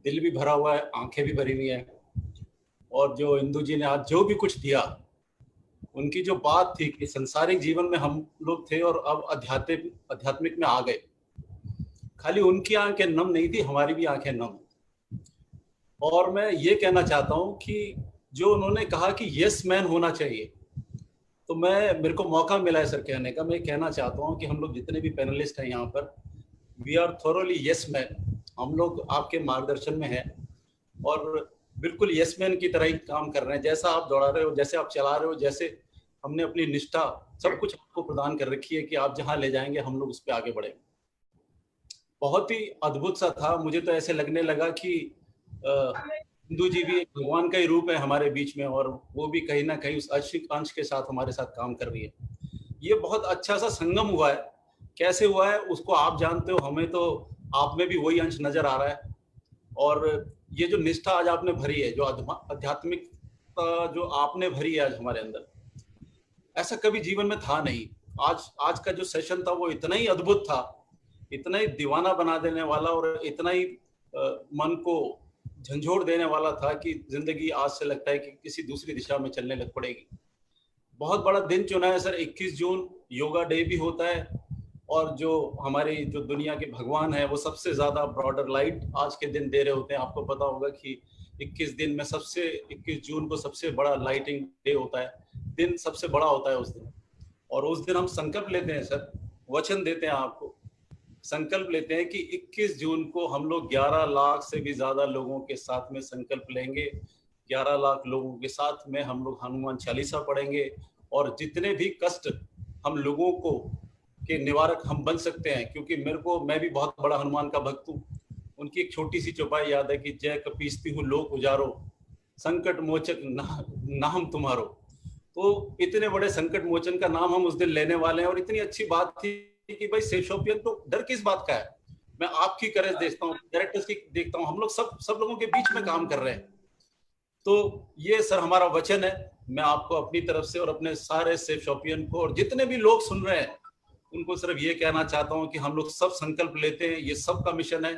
दिल भी भरा हुआ है, आंखें भी भरी हुई हैं, और जो इंदु जी ने आज जो भी कुछ दिया, उनकी जो बात थी कि संसारिक जीवन में हम लोग थे और अब आध्यात्मिक में आ गए, खाली उनकी आंखें नम नहीं थी, हमारी भी आंखें नम। और मैं ये कहना चाहता हूँ कि जो उन्होंने कहा कि यस मैन होना चाहिए, तो मेरे को मौका मिला है सर कहने का। मैं कहना चाहता हूँ कि हम लोग जितने भी पैनलिस्ट हैं यहाँ पर, we are thoroughly yes man. हम लोग आपके मार्गदर्शन में हैं और बिल्कुल यस मैन की तरह ही काम कर रहे हैं। जैसा आप दौड़ा रहे हो, जैसे आप चला रहे हो, जैसे हमने अपनी निष्ठा सब कुछ आपको प्रदान कर रखी है कि आप जहाँ ले जाएंगे हम लोग उस पर आगे बढ़ेंगे। बहुत ही अद्भुत सा था। मुझे तो ऐसे लगने लगा कि इंदु जी भी एक भगवान का ही रूप है हमारे बीच में, और वो भी कहीं ना कहीं उस अंश के साथ हमारे साथ काम कर रही है। ये बहुत अच्छा सा संगम हुआ है। कैसे हुआ है उसको आप जानते हो, हमें तो आप में भी वही अंश नजर आ रहा है। और ये जो निष्ठा आज आपने भरी है, जो आध्यात्मिकता जो आपने भरी है आज हमारे अंदर, ऐसा कभी जीवन में था नहीं। आज का जो सेशन था वो इतना ही अद्भुत था, इतना ही दीवाना बना देने वाला और इतना ही मन को झंझोड़ देने वाला था कि जिंदगी आज से लगता है कि किसी दूसरी दिशा में चलने लग पड़ेगी। बहुत बड़ा दिन चुना है सर। 21 जून योगा डे भी होता है, और जो हमारी जो दुनिया के भगवान है वो सबसे ज्यादा ब्रॉडर लाइट आज के दिन दे रहे होते हैं। आपको पता होगा कि 21 दिन में 21 जून को सबसे बड़ा लाइटिंग डे होता है, दिन सबसे बड़ा होता है उस दिन। और उस दिन हम संकल्प लेते हैं सर, वचन देते हैं आपको, संकल्प लेते हैं कि 21 जून को हम लोग 11 लाख से भी ज्यादा लोगों के साथ में संकल्प लेंगे। 11 लाख लोगों के साथ में हम लोग हनुमान चालीसा पढ़ेंगे, और जितने भी कष्ट हम लोगों को के निवारक हम बन सकते हैं, क्योंकि मैं भी बहुत बड़ा हनुमान का भक्त हूँ। उनकी एक छोटी सी चौपाई याद है कि जय कपीसती हूँ लोक उजारो, संकट मोचक नाम तुम्हारो। तो इतने बड़े संकट मोचन का नाम हम उस दिन लेने वाले हैं। और इतनी अच्छी बात थी कि भाई सेशोपियन, तो डर किस बात का है। मैं आपकी करेज देखता हूँ, डायरेक्टर्स की देखता हूँ, हम लोग सब लोगों के बीच में काम कर रहे हैं। तो ये सर हमारा वचन है। मैं आपको अपनी तरफ से और अपने सारे सेशोपियन को और जितने भी लोग सुन रहे हैं उनको सिर्फ ये कहना चाहता हूँ कि हम लोग सब संकल्प लेते हैं। ये सबका मिशन है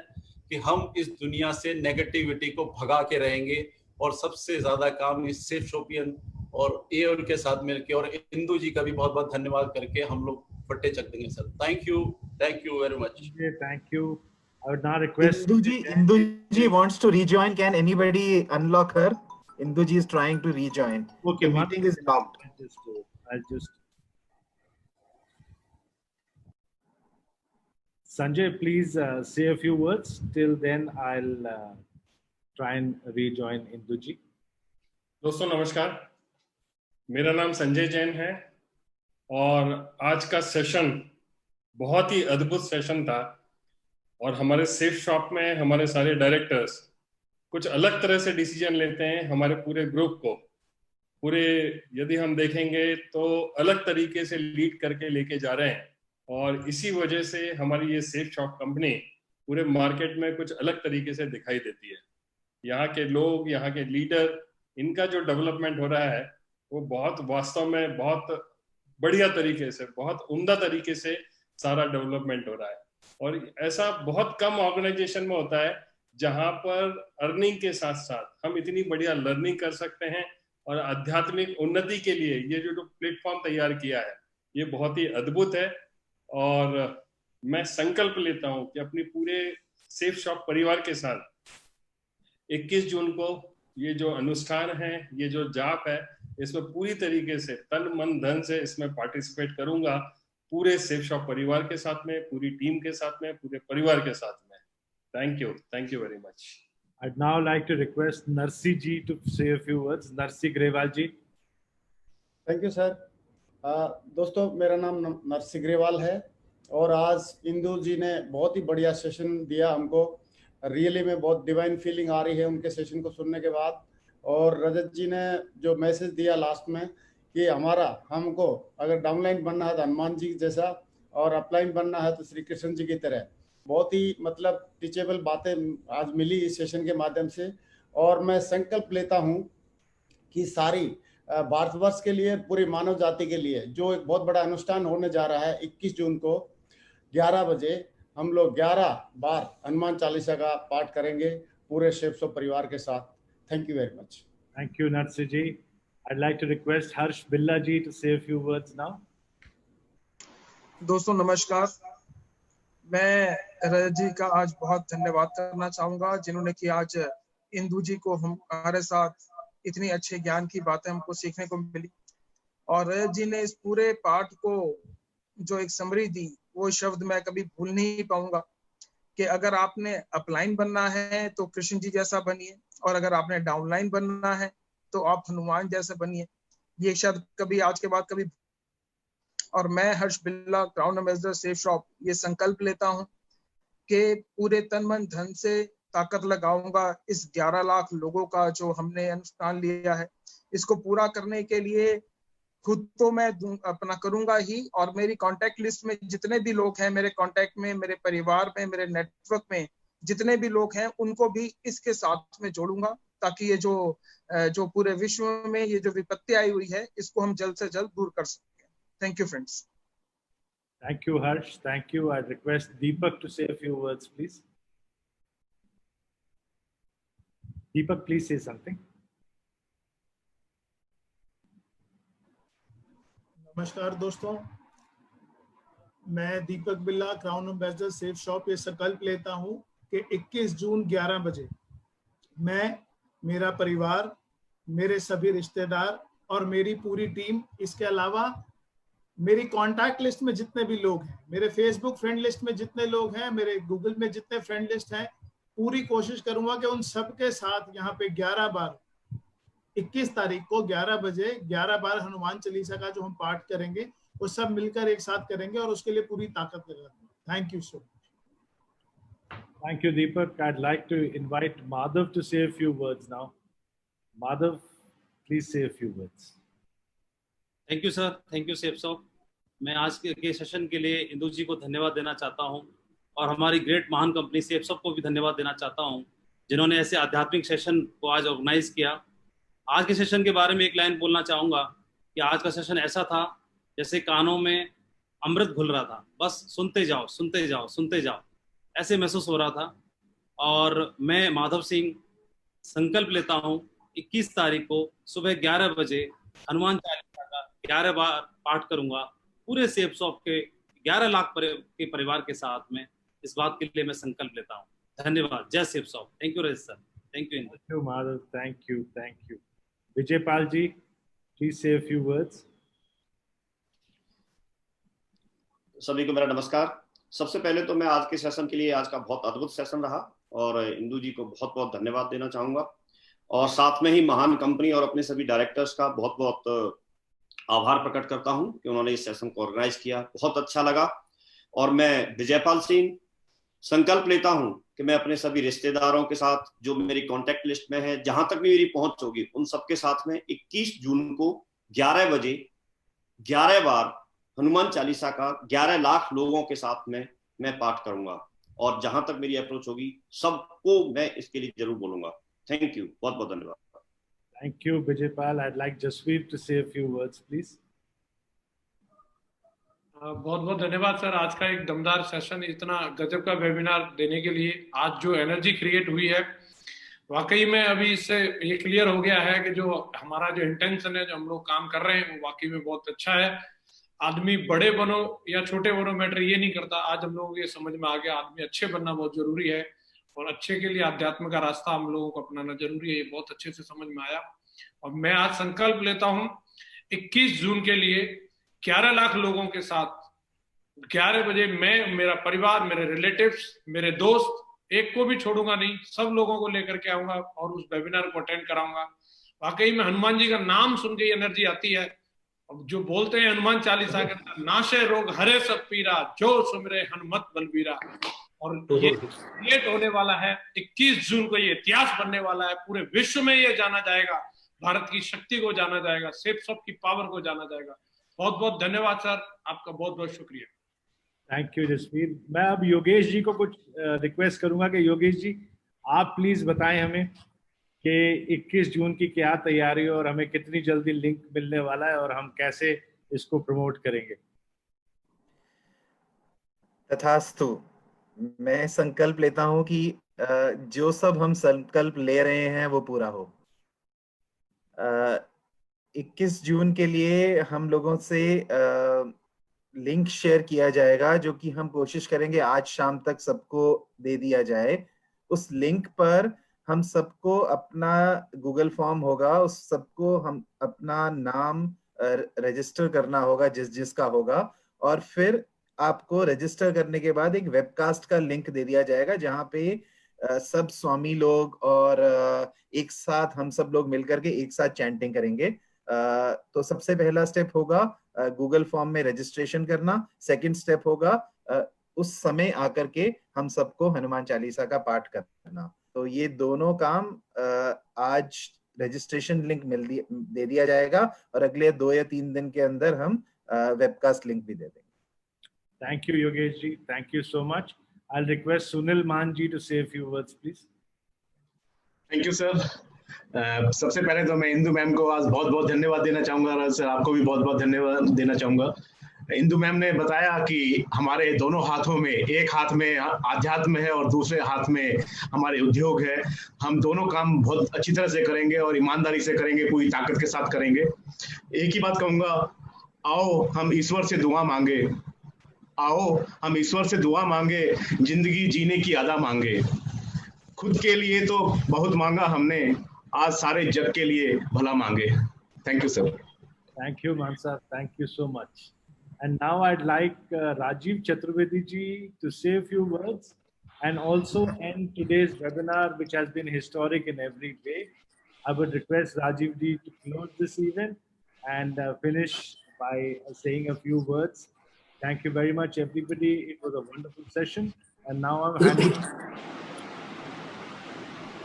कि हम इस दुनिया से नेगेटिविटी को भगा के रहेंगे, और सबसे ज्यादा काम इस सेशोपियन और एओल के साथ मिलकर, और इंदु जी का भी बहुत बहुत धन्यवाद करके हम लोग फट्टे चक देंगे sir. Thank you very much. Thank you. I would now request Indu ji wants to rejoin. Can anybody unlock her? Indu ji is trying to rejoin. Okay, the meeting is locked. I'll just Sanjay, please say a few words. Till then, I'll try and rejoin Indu ji. दोस्तों नमस्कार, मेरा नाम संजय जैन है और आज का session बहुत ही अद्भुत सेशन था। और हमारे सेफ शॉप में हमारे सारे डायरेक्टर्स कुछ अलग तरह से डिसीजन लेते हैं। हमारे पूरे ग्रुप को यदि हम देखेंगे तो अलग तरीके से लीड करके लेके जा रहे हैं, और इसी वजह से हमारी ये सेफ शॉप कंपनी पूरे मार्केट में कुछ अलग तरीके से दिखाई देती है। यहाँ के लोग, यहाँ के लीडर, इनका जो डेवलपमेंट हो रहा है वो बहुत वास्तव में बहुत बढ़िया तरीके से, बहुत उम्दा तरीके से सारा डेवलपमेंट हो रहा है। और ऐसा बहुत कम ऑर्गेनाइजेशन में होता है जहां पर अर्निंग के साथ साथ हम इतनी बढ़िया लर्निंग कर सकते हैं। और आध्यात्मिक उन्नति के लिए ये जो प्लेटफॉर्म तैयार किया है ये बहुत ही अद्भुत है। और मैं संकल्प लेता हूं कि अपनी पूरे सेफ शॉप परिवार के साथ 21 जून को ये जो अनुष्ठान है, ये जो जाप है, इसमें पूरी तरीके से तन मन धन से इसमें पार्टिसिपेट करूंगा, पूरे सेफ शॉप परिवार के साथ में, पूरी टीम के साथ में, पूरे परिवार के साथ में। Thank you very much. I'd now like to request Narsi ji to say a few words. Narsi Grewal ji. Thank you sir. दोस्तों मेरा नाम नरसी ग्रेवाल है और आज इंदु जी ने बहुत ही बढ़िया सेशन दिया हमको। रियली में बहुत डिवाइन फीलिंग आ रही है उनके सेशन को सुनने के बाद। और रजत जी ने जो मैसेज दिया लास्ट में कि हमको अगर डाउनलाइन बनना है तो हनुमान जी जैसा और अपलाइन बनना है तो श्री कृष्ण जी की तरह। बहुत ही मतलब टीचेबल बातें आज मिली इस सेशन के माध्यम से। और मैं संकल्प लेता हूं कि सारी भारतवर्ष के लिए, पूरी मानव जाति के लिए जो एक बहुत बड़ा अनुष्ठान होने जा रहा है 21 जून को 11 बजे, हम लोग 11 बार हनुमान चालीसा का पाठ करेंगे पूरे शेप्सो परिवार के साथ। Thank you very much. Thank you, Narsi ji. I'd like to request Harsh Billa ji to say a few words now. दोस्तों नमस्कार। मैं रजत जी का आज बहुत धन्यवाद करना चाहूंगा जिन्होंने कि आज इंदू जी को हमारे साथ इतनी अच्छे ज्ञान की बातें हमको सीखने को मिली। और रजत जी ने इस पूरे पाठ को जो एक समरी दी वो शब्द मैं कभी भूल नहीं पाऊंगा कि अगर आपने अपलाइन बनना है तो कृष्ण जी जैसा बनिए, और अगर आपने डाउनलाइन बनना है तो आप हनुमान जैसे बनिए। ये शब्द कभी आज के बाद कभी। और मैं हर्ष बिल्ला, क्राउन एम्बेसडर सेफ शॉप, ये संकल्प लेता हूं कि पूरे तन मन धन से ताकत लगाऊंगा इस 11 लाख लोगों का जो हमने अनुष्ठान लिया है, इसको पूरा करने के लिए खुद तो मैं अपना करूंगा ही, और मेरी कांटेक्ट लिस्ट में जितने भी लोग हैं, मेरे कांटेक्ट में, मेरे परिवार में, मेरे नेटवर्क में जितने भी लोग हैं, उनको भी इसके साथ में जोड़ूंगा, ताकि ये जो पूरे विश्व में ये जो विपत्ति आई हुई है इसको हम जल्द से जल्द दूर कर सकें। Thank you, friends. Thank you, Harsh. Thank you. I'd request Deepak to say a few words, please. Deepak, please say something. नमस्कार दोस्तों, मैं दीपक बिल्ला, क्राउन एम्बेसडर सेफ शॉप, ये संकल्प लेता हूं कि 21 जून 11 बजे मैं, मेरा परिवार, मेरे सभी रिश्तेदार और मेरी पूरी टीम, इसके अलावा मेरी कॉन्टैक्ट लिस्ट में जितने भी लोग हैं, मेरे फेसबुक फ्रेंड लिस्ट में जितने लोग हैं, मेरे गूगल में जितने फ्रेंड लिस्ट हैं, पूरी कोशिश करूंगा कि उन सबके साथ यहाँ पे 11 बार 21 तारीख को 11 बजे 11 बार हनुमान चालीसा का जो हम पाठ करेंगे वो सब मिलकर एक साथ करेंगे, और उसके लिए पूरी ताकत लगाएंगे। Thank you so much. Thank you, Deepak. I'd like to invite Madhav to say a few words now. Madhav, please say a few words. Thank you sir, thank you safe shop. मैं आज के session के लिए इंदू जी को धन्यवाद देना चाहता हूं, और हमारी ग्रेट महान कंपनी सेफ शॉप को भी धन्यवाद देना चाहता हूं, जिन्होंने ऐसे आध्यात्मिक सेशन को आज ऑर्गेनाइज किया। आज के सेशन के बारे में एक लाइन बोलना चाहूँगा कि आज का सेशन ऐसा था जैसे कानों में अमृत घुल रहा था, बस सुनते जाओ सुनते जाओ सुनते जाओ, ऐसे महसूस हो रहा था। और मैं माधव सिंह संकल्प लेता हूँ 21 तारीख को सुबह 11 बजे हनुमान चालीसा का 11 बार पाठ करूंगा पूरे सेफ शॉप के 11 लाख के परिवार के साथ में। इस बात के लिए मैं संकल्प लेता हूँ। धन्यवाद। जय safe shop. Thank you Rajat sir. Thank you. Thank you, Madhav. Thank you. Thank you. Vijay Pal ji, please say a few words. सभी को मेरा नमस्कार। सबसे पहले तो मैं आज के सेशन के लिए, आज का बहुत अद्भुत सेशन रहा, और इंदू जी को बहुत बहुत धन्यवाद देना चाहूंगा, और साथ में ही महान कंपनी और अपने सभी डायरेक्टर्स का बहुत बहुत आभार प्रकट करता हूं कि उन्होंने इस सेशन को ऑर्गेनाइज किया। बहुत अच्छा लगा। और मैं विजयपाल सिंह संकल्प लेता हूं कि मैं अपने सभी रिश्तेदारों के साथ, जो मेरी कॉन्टेक्ट लिस्ट में है, जहां तक भी मेरी पहुंच होगी, उन सबके साथ में 21 जून को 11 बजे 11 बार हनुमान चालीसा का 11 लाख लोगों के साथ में मैं पाठ करूंगा, और जहां तक मेरी अप्रोच होगी सबको मैं इसके लिए जरूर बोलूंगा। थैंक यू, बहुत बहुत धन्यवाद। Thank you, Vijaypal. I'd like Jasveer to say a few words, please. बहुत बहुत धन्यवाद सर, आज का एक दमदार सेशन, इतना गजब का वेबिनार देने के लिए। आज जो एनर्जी क्रिएट हुई है, वाकई में अभी इससे ये क्लियर हो गया है कि जो हमारा जो इंटेंशन है, जो हम लोग काम कर रहे हैं, वो वाकई में बहुत अच्छा है। आदमी बड़े बनो या छोटे बनो मैटर ये नहीं करता। आज हम लोगों को ये समझ में आ गया, आदमी अच्छे बनना बहुत जरूरी है, और अच्छे के लिए आध्यात्म का रास्ता हम लोगों को अपनाना जरूरी है। ये बहुत अच्छे से समझ में आया। और मैं आज संकल्प लेता हूं 21 जून के लिए 11 लाख लोगों के साथ 11 बजे मैं, मेरा परिवार, मेरे रिलेटिव्स, मेरे दोस्त, एक को भी छोड़ूंगा नहीं, सब लोगों को लेकर के आऊंगा और उस वेबिनार को अटेंड कराऊंगा। वाकई में हनुमान जी का नाम सुन के एनर्जी आती है। जो बोलते हैं हनुमान चालीसा के अंदर, नाशे रोग हरे सब पीरा, जो सुमिरे हनुमत बलबीरा। और ये क्रिएट होने वाला है 21 जून को, ये इतिहास बनने वाला है। पूरे विश्व में ये जाना जाएगा भारत की शक्ति को जाना जाएगा, सेफ शॉप की पावर को जाना जाएगा। बहुत बहुत धन्यवाद सर, आपका बहुत बहुत शुक्रिया। Thank you Jasveer. मैं अब योगेश जी को कुछ रिक्वेस्ट करूंगा कि योगेश जी आप प्लीज बताएं हमें कि 21 जून की क्या तैयारी है और हमें कितनी जल्दी लिंक मिलने वाला है और हम कैसे इसको प्रमोट करेंगे। तथास्तु। मैं संकल्प लेता हूं कि जो सब हम संकल्प ले रहे हैं वो पूरा हो। 21 जून के लिए हम लोगों से लिंक शेयर किया जाएगा, जो कि हम कोशिश करेंगे आज शाम तक सबको दे दिया जाए। उस लिंक पर हम सबको अपना गूगल फॉर्म होगा, उस सबको हम अपना नाम रजिस्टर करना होगा जिसका होगा, और फिर आपको रजिस्टर करने के बाद एक वेबकास्ट का लिंक दे दिया जाएगा जहां पे सब स्वामी लोग और एक साथ हम सब लोग मिलकर के एक साथ चैंटिंग करेंगे। तो सबसे पहला स्टेप होगा गूगल फॉर्म में रजिस्ट्रेशन करना। सेकंड स्टेप होगा उस समय आकर के हम सबको हनुमान चालीसा का पाठ करना। तो ये दोनों काम आज रजिस्ट्रेशन लिंक दे दिया जाएगा और अगले 2 या 3 दिन के अंदर हम वेबकास्ट लिंक भी दे देंगे। Thank you, Yogesh ji. Thank you so much. I'll request Sunil Manji to say a few words, please. Thank you sir. सबसे पहले तो मैं इंदु मैम को आज बहुत बहुत धन्यवाद देना चाहूंगा और सर आपको भी बहुत बहुत धन्यवाद देना चाहूंगा। इंदु मैम ने बताया कि हमारे दोनों हाथों में, एक हाथ में आध्यात्म है और दूसरे हाथ में हमारे उद्योग है। हम दोनों काम बहुत अच्छी तरह से करेंगे और ईमानदारी से करेंगे, पूरी ताकत के साथ करेंगे। एक ही बात कहूंगा, आओ हम ईश्वर से दुआ मांगे, आओ हम ईश्वर से दुआ मांगे, जिंदगी जीने की अदा मांगे। खुद के लिए तो बहुत मांगा हमने, आज सारे जग के लिए भला मांगे। Thank you sir. Thank you, Mansa. Thank you so much. And now I'd like Rajiv Chaturvedi ji to say a few words and also end today's webinar, which has been historic in every way. I would request Rajiv ji to close this event and finish by saying a few words. Thank you very much, everybody. It was a wonderful session. And now I'm handing.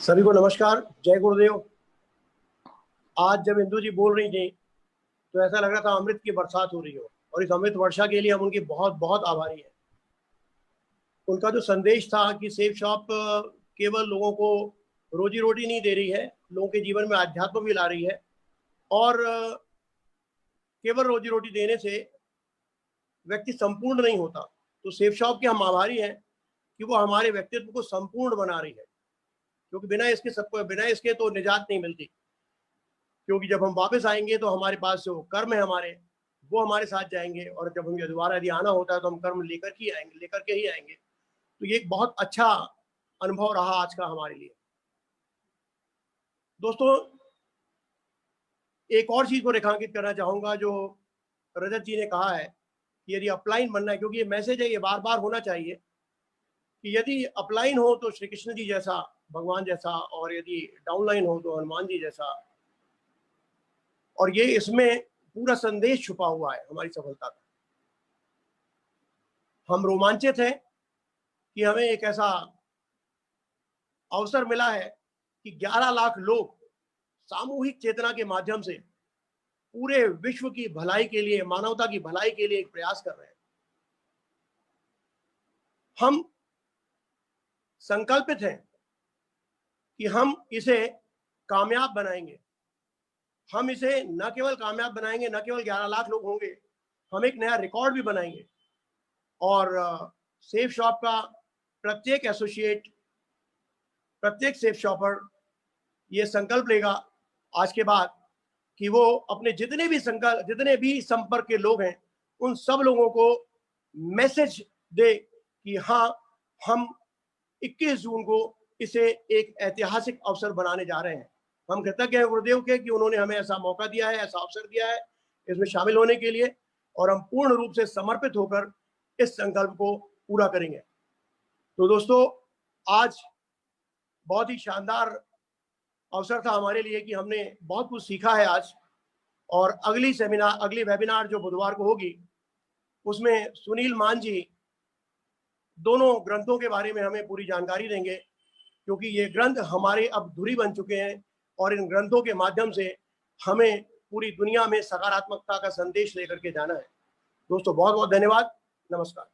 सभी को नमस्कार, जय गुरुदेव। आज जब इंदु जी बोल रही थी तो ऐसा लग रहा था अमृत की बरसात हो रही हो, और इस अमृत वर्षा के लिए हम उनकी बहुत बहुत आभारी हैं। उनका जो संदेश था कि सेफ शॉप केवल लोगों को रोजी रोटी नहीं दे रही है, लोगों के जीवन में आध्यात्म भी ला रही है, और केवल रोजी रोटी देने से व्यक्ति संपूर्ण नहीं होता। तो सेफ शॉप के हम आभारी हैं कि वो हमारे व्यक्तित्व को संपूर्ण बना रही है, क्योंकि बिना इसके तो निजात नहीं मिलती। क्योंकि जब हम वापस आएंगे तो हमारे पास जो कर्म है हमारे, वो हमारे साथ जाएंगे, और जब हमें दोबारा यदि आना होता है तो हम कर्म लेकर के ही आएंगे। तो ये एक बहुत अच्छा अनुभव रहा आज का हमारे लिए। दोस्तों, एक और चीज को रेखांकित करना चाहूंगा जो रजत जी ने कहा है कि यदि अपलाइन बनना है, क्योंकि ये मैसेज है, ये बार बार होना चाहिए कि यदि अपलाइन हो तो श्री कृष्ण जी जैसा, भगवान जैसा, और यदि डाउनलाइन हो तो हनुमान जी जैसा। और ये इसमें पूरा संदेश छुपा हुआ है हमारी सफलता का। हम रोमांचित हैं कि हमें एक ऐसा अवसर मिला है कि 11 लाख लोग सामूहिक चेतना के माध्यम से पूरे विश्व की भलाई के लिए, मानवता की भलाई के लिए एक प्रयास कर रहे हैं। हम संकल्पित हैं कि हम इसे कामयाब बनाएंगे। हम इसे न केवल कामयाब बनाएंगे, न केवल 11 लाख लोग होंगे, हम एक नया रिकॉर्ड भी बनाएंगे। और सेफ शॉप का प्रत्येक एसोसिएट, प्रत्येक सेफ शॉपर ये संकल्प लेगा आज के बाद कि वो अपने जितने भी संपर्क के लोग हैं, उन सब लोगों को मैसेज दे कि हाँ, हम 21 जून को इसे एक ऐतिहासिक अवसर बनाने जा रहे हैं। हम कृतज्ञ हैं गुरुदेव के कि उन्होंने हमें ऐसा मौका दिया है, ऐसा अवसर दिया है इसमें शामिल होने के लिए, और हम पूर्ण रूप से समर्पित होकर इस संकल्प को पूरा करेंगे। तो दोस्तों, आज बहुत ही शानदार अवसर था हमारे लिए कि हमने बहुत कुछ सीखा है आज। और अगली वेबिनार जो बुधवार को होगी, उसमें सुनील मान जी दोनों ग्रंथों के बारे में हमें पूरी जानकारी देंगे, क्योंकि ये ग्रंथ हमारे अब धुरी बन चुके हैं और इन ग्रंथों के माध्यम से हमें पूरी दुनिया में सकारात्मकता का संदेश लेकर के जाना है। दोस्तों बहुत बहुत धन्यवाद, नमस्कार।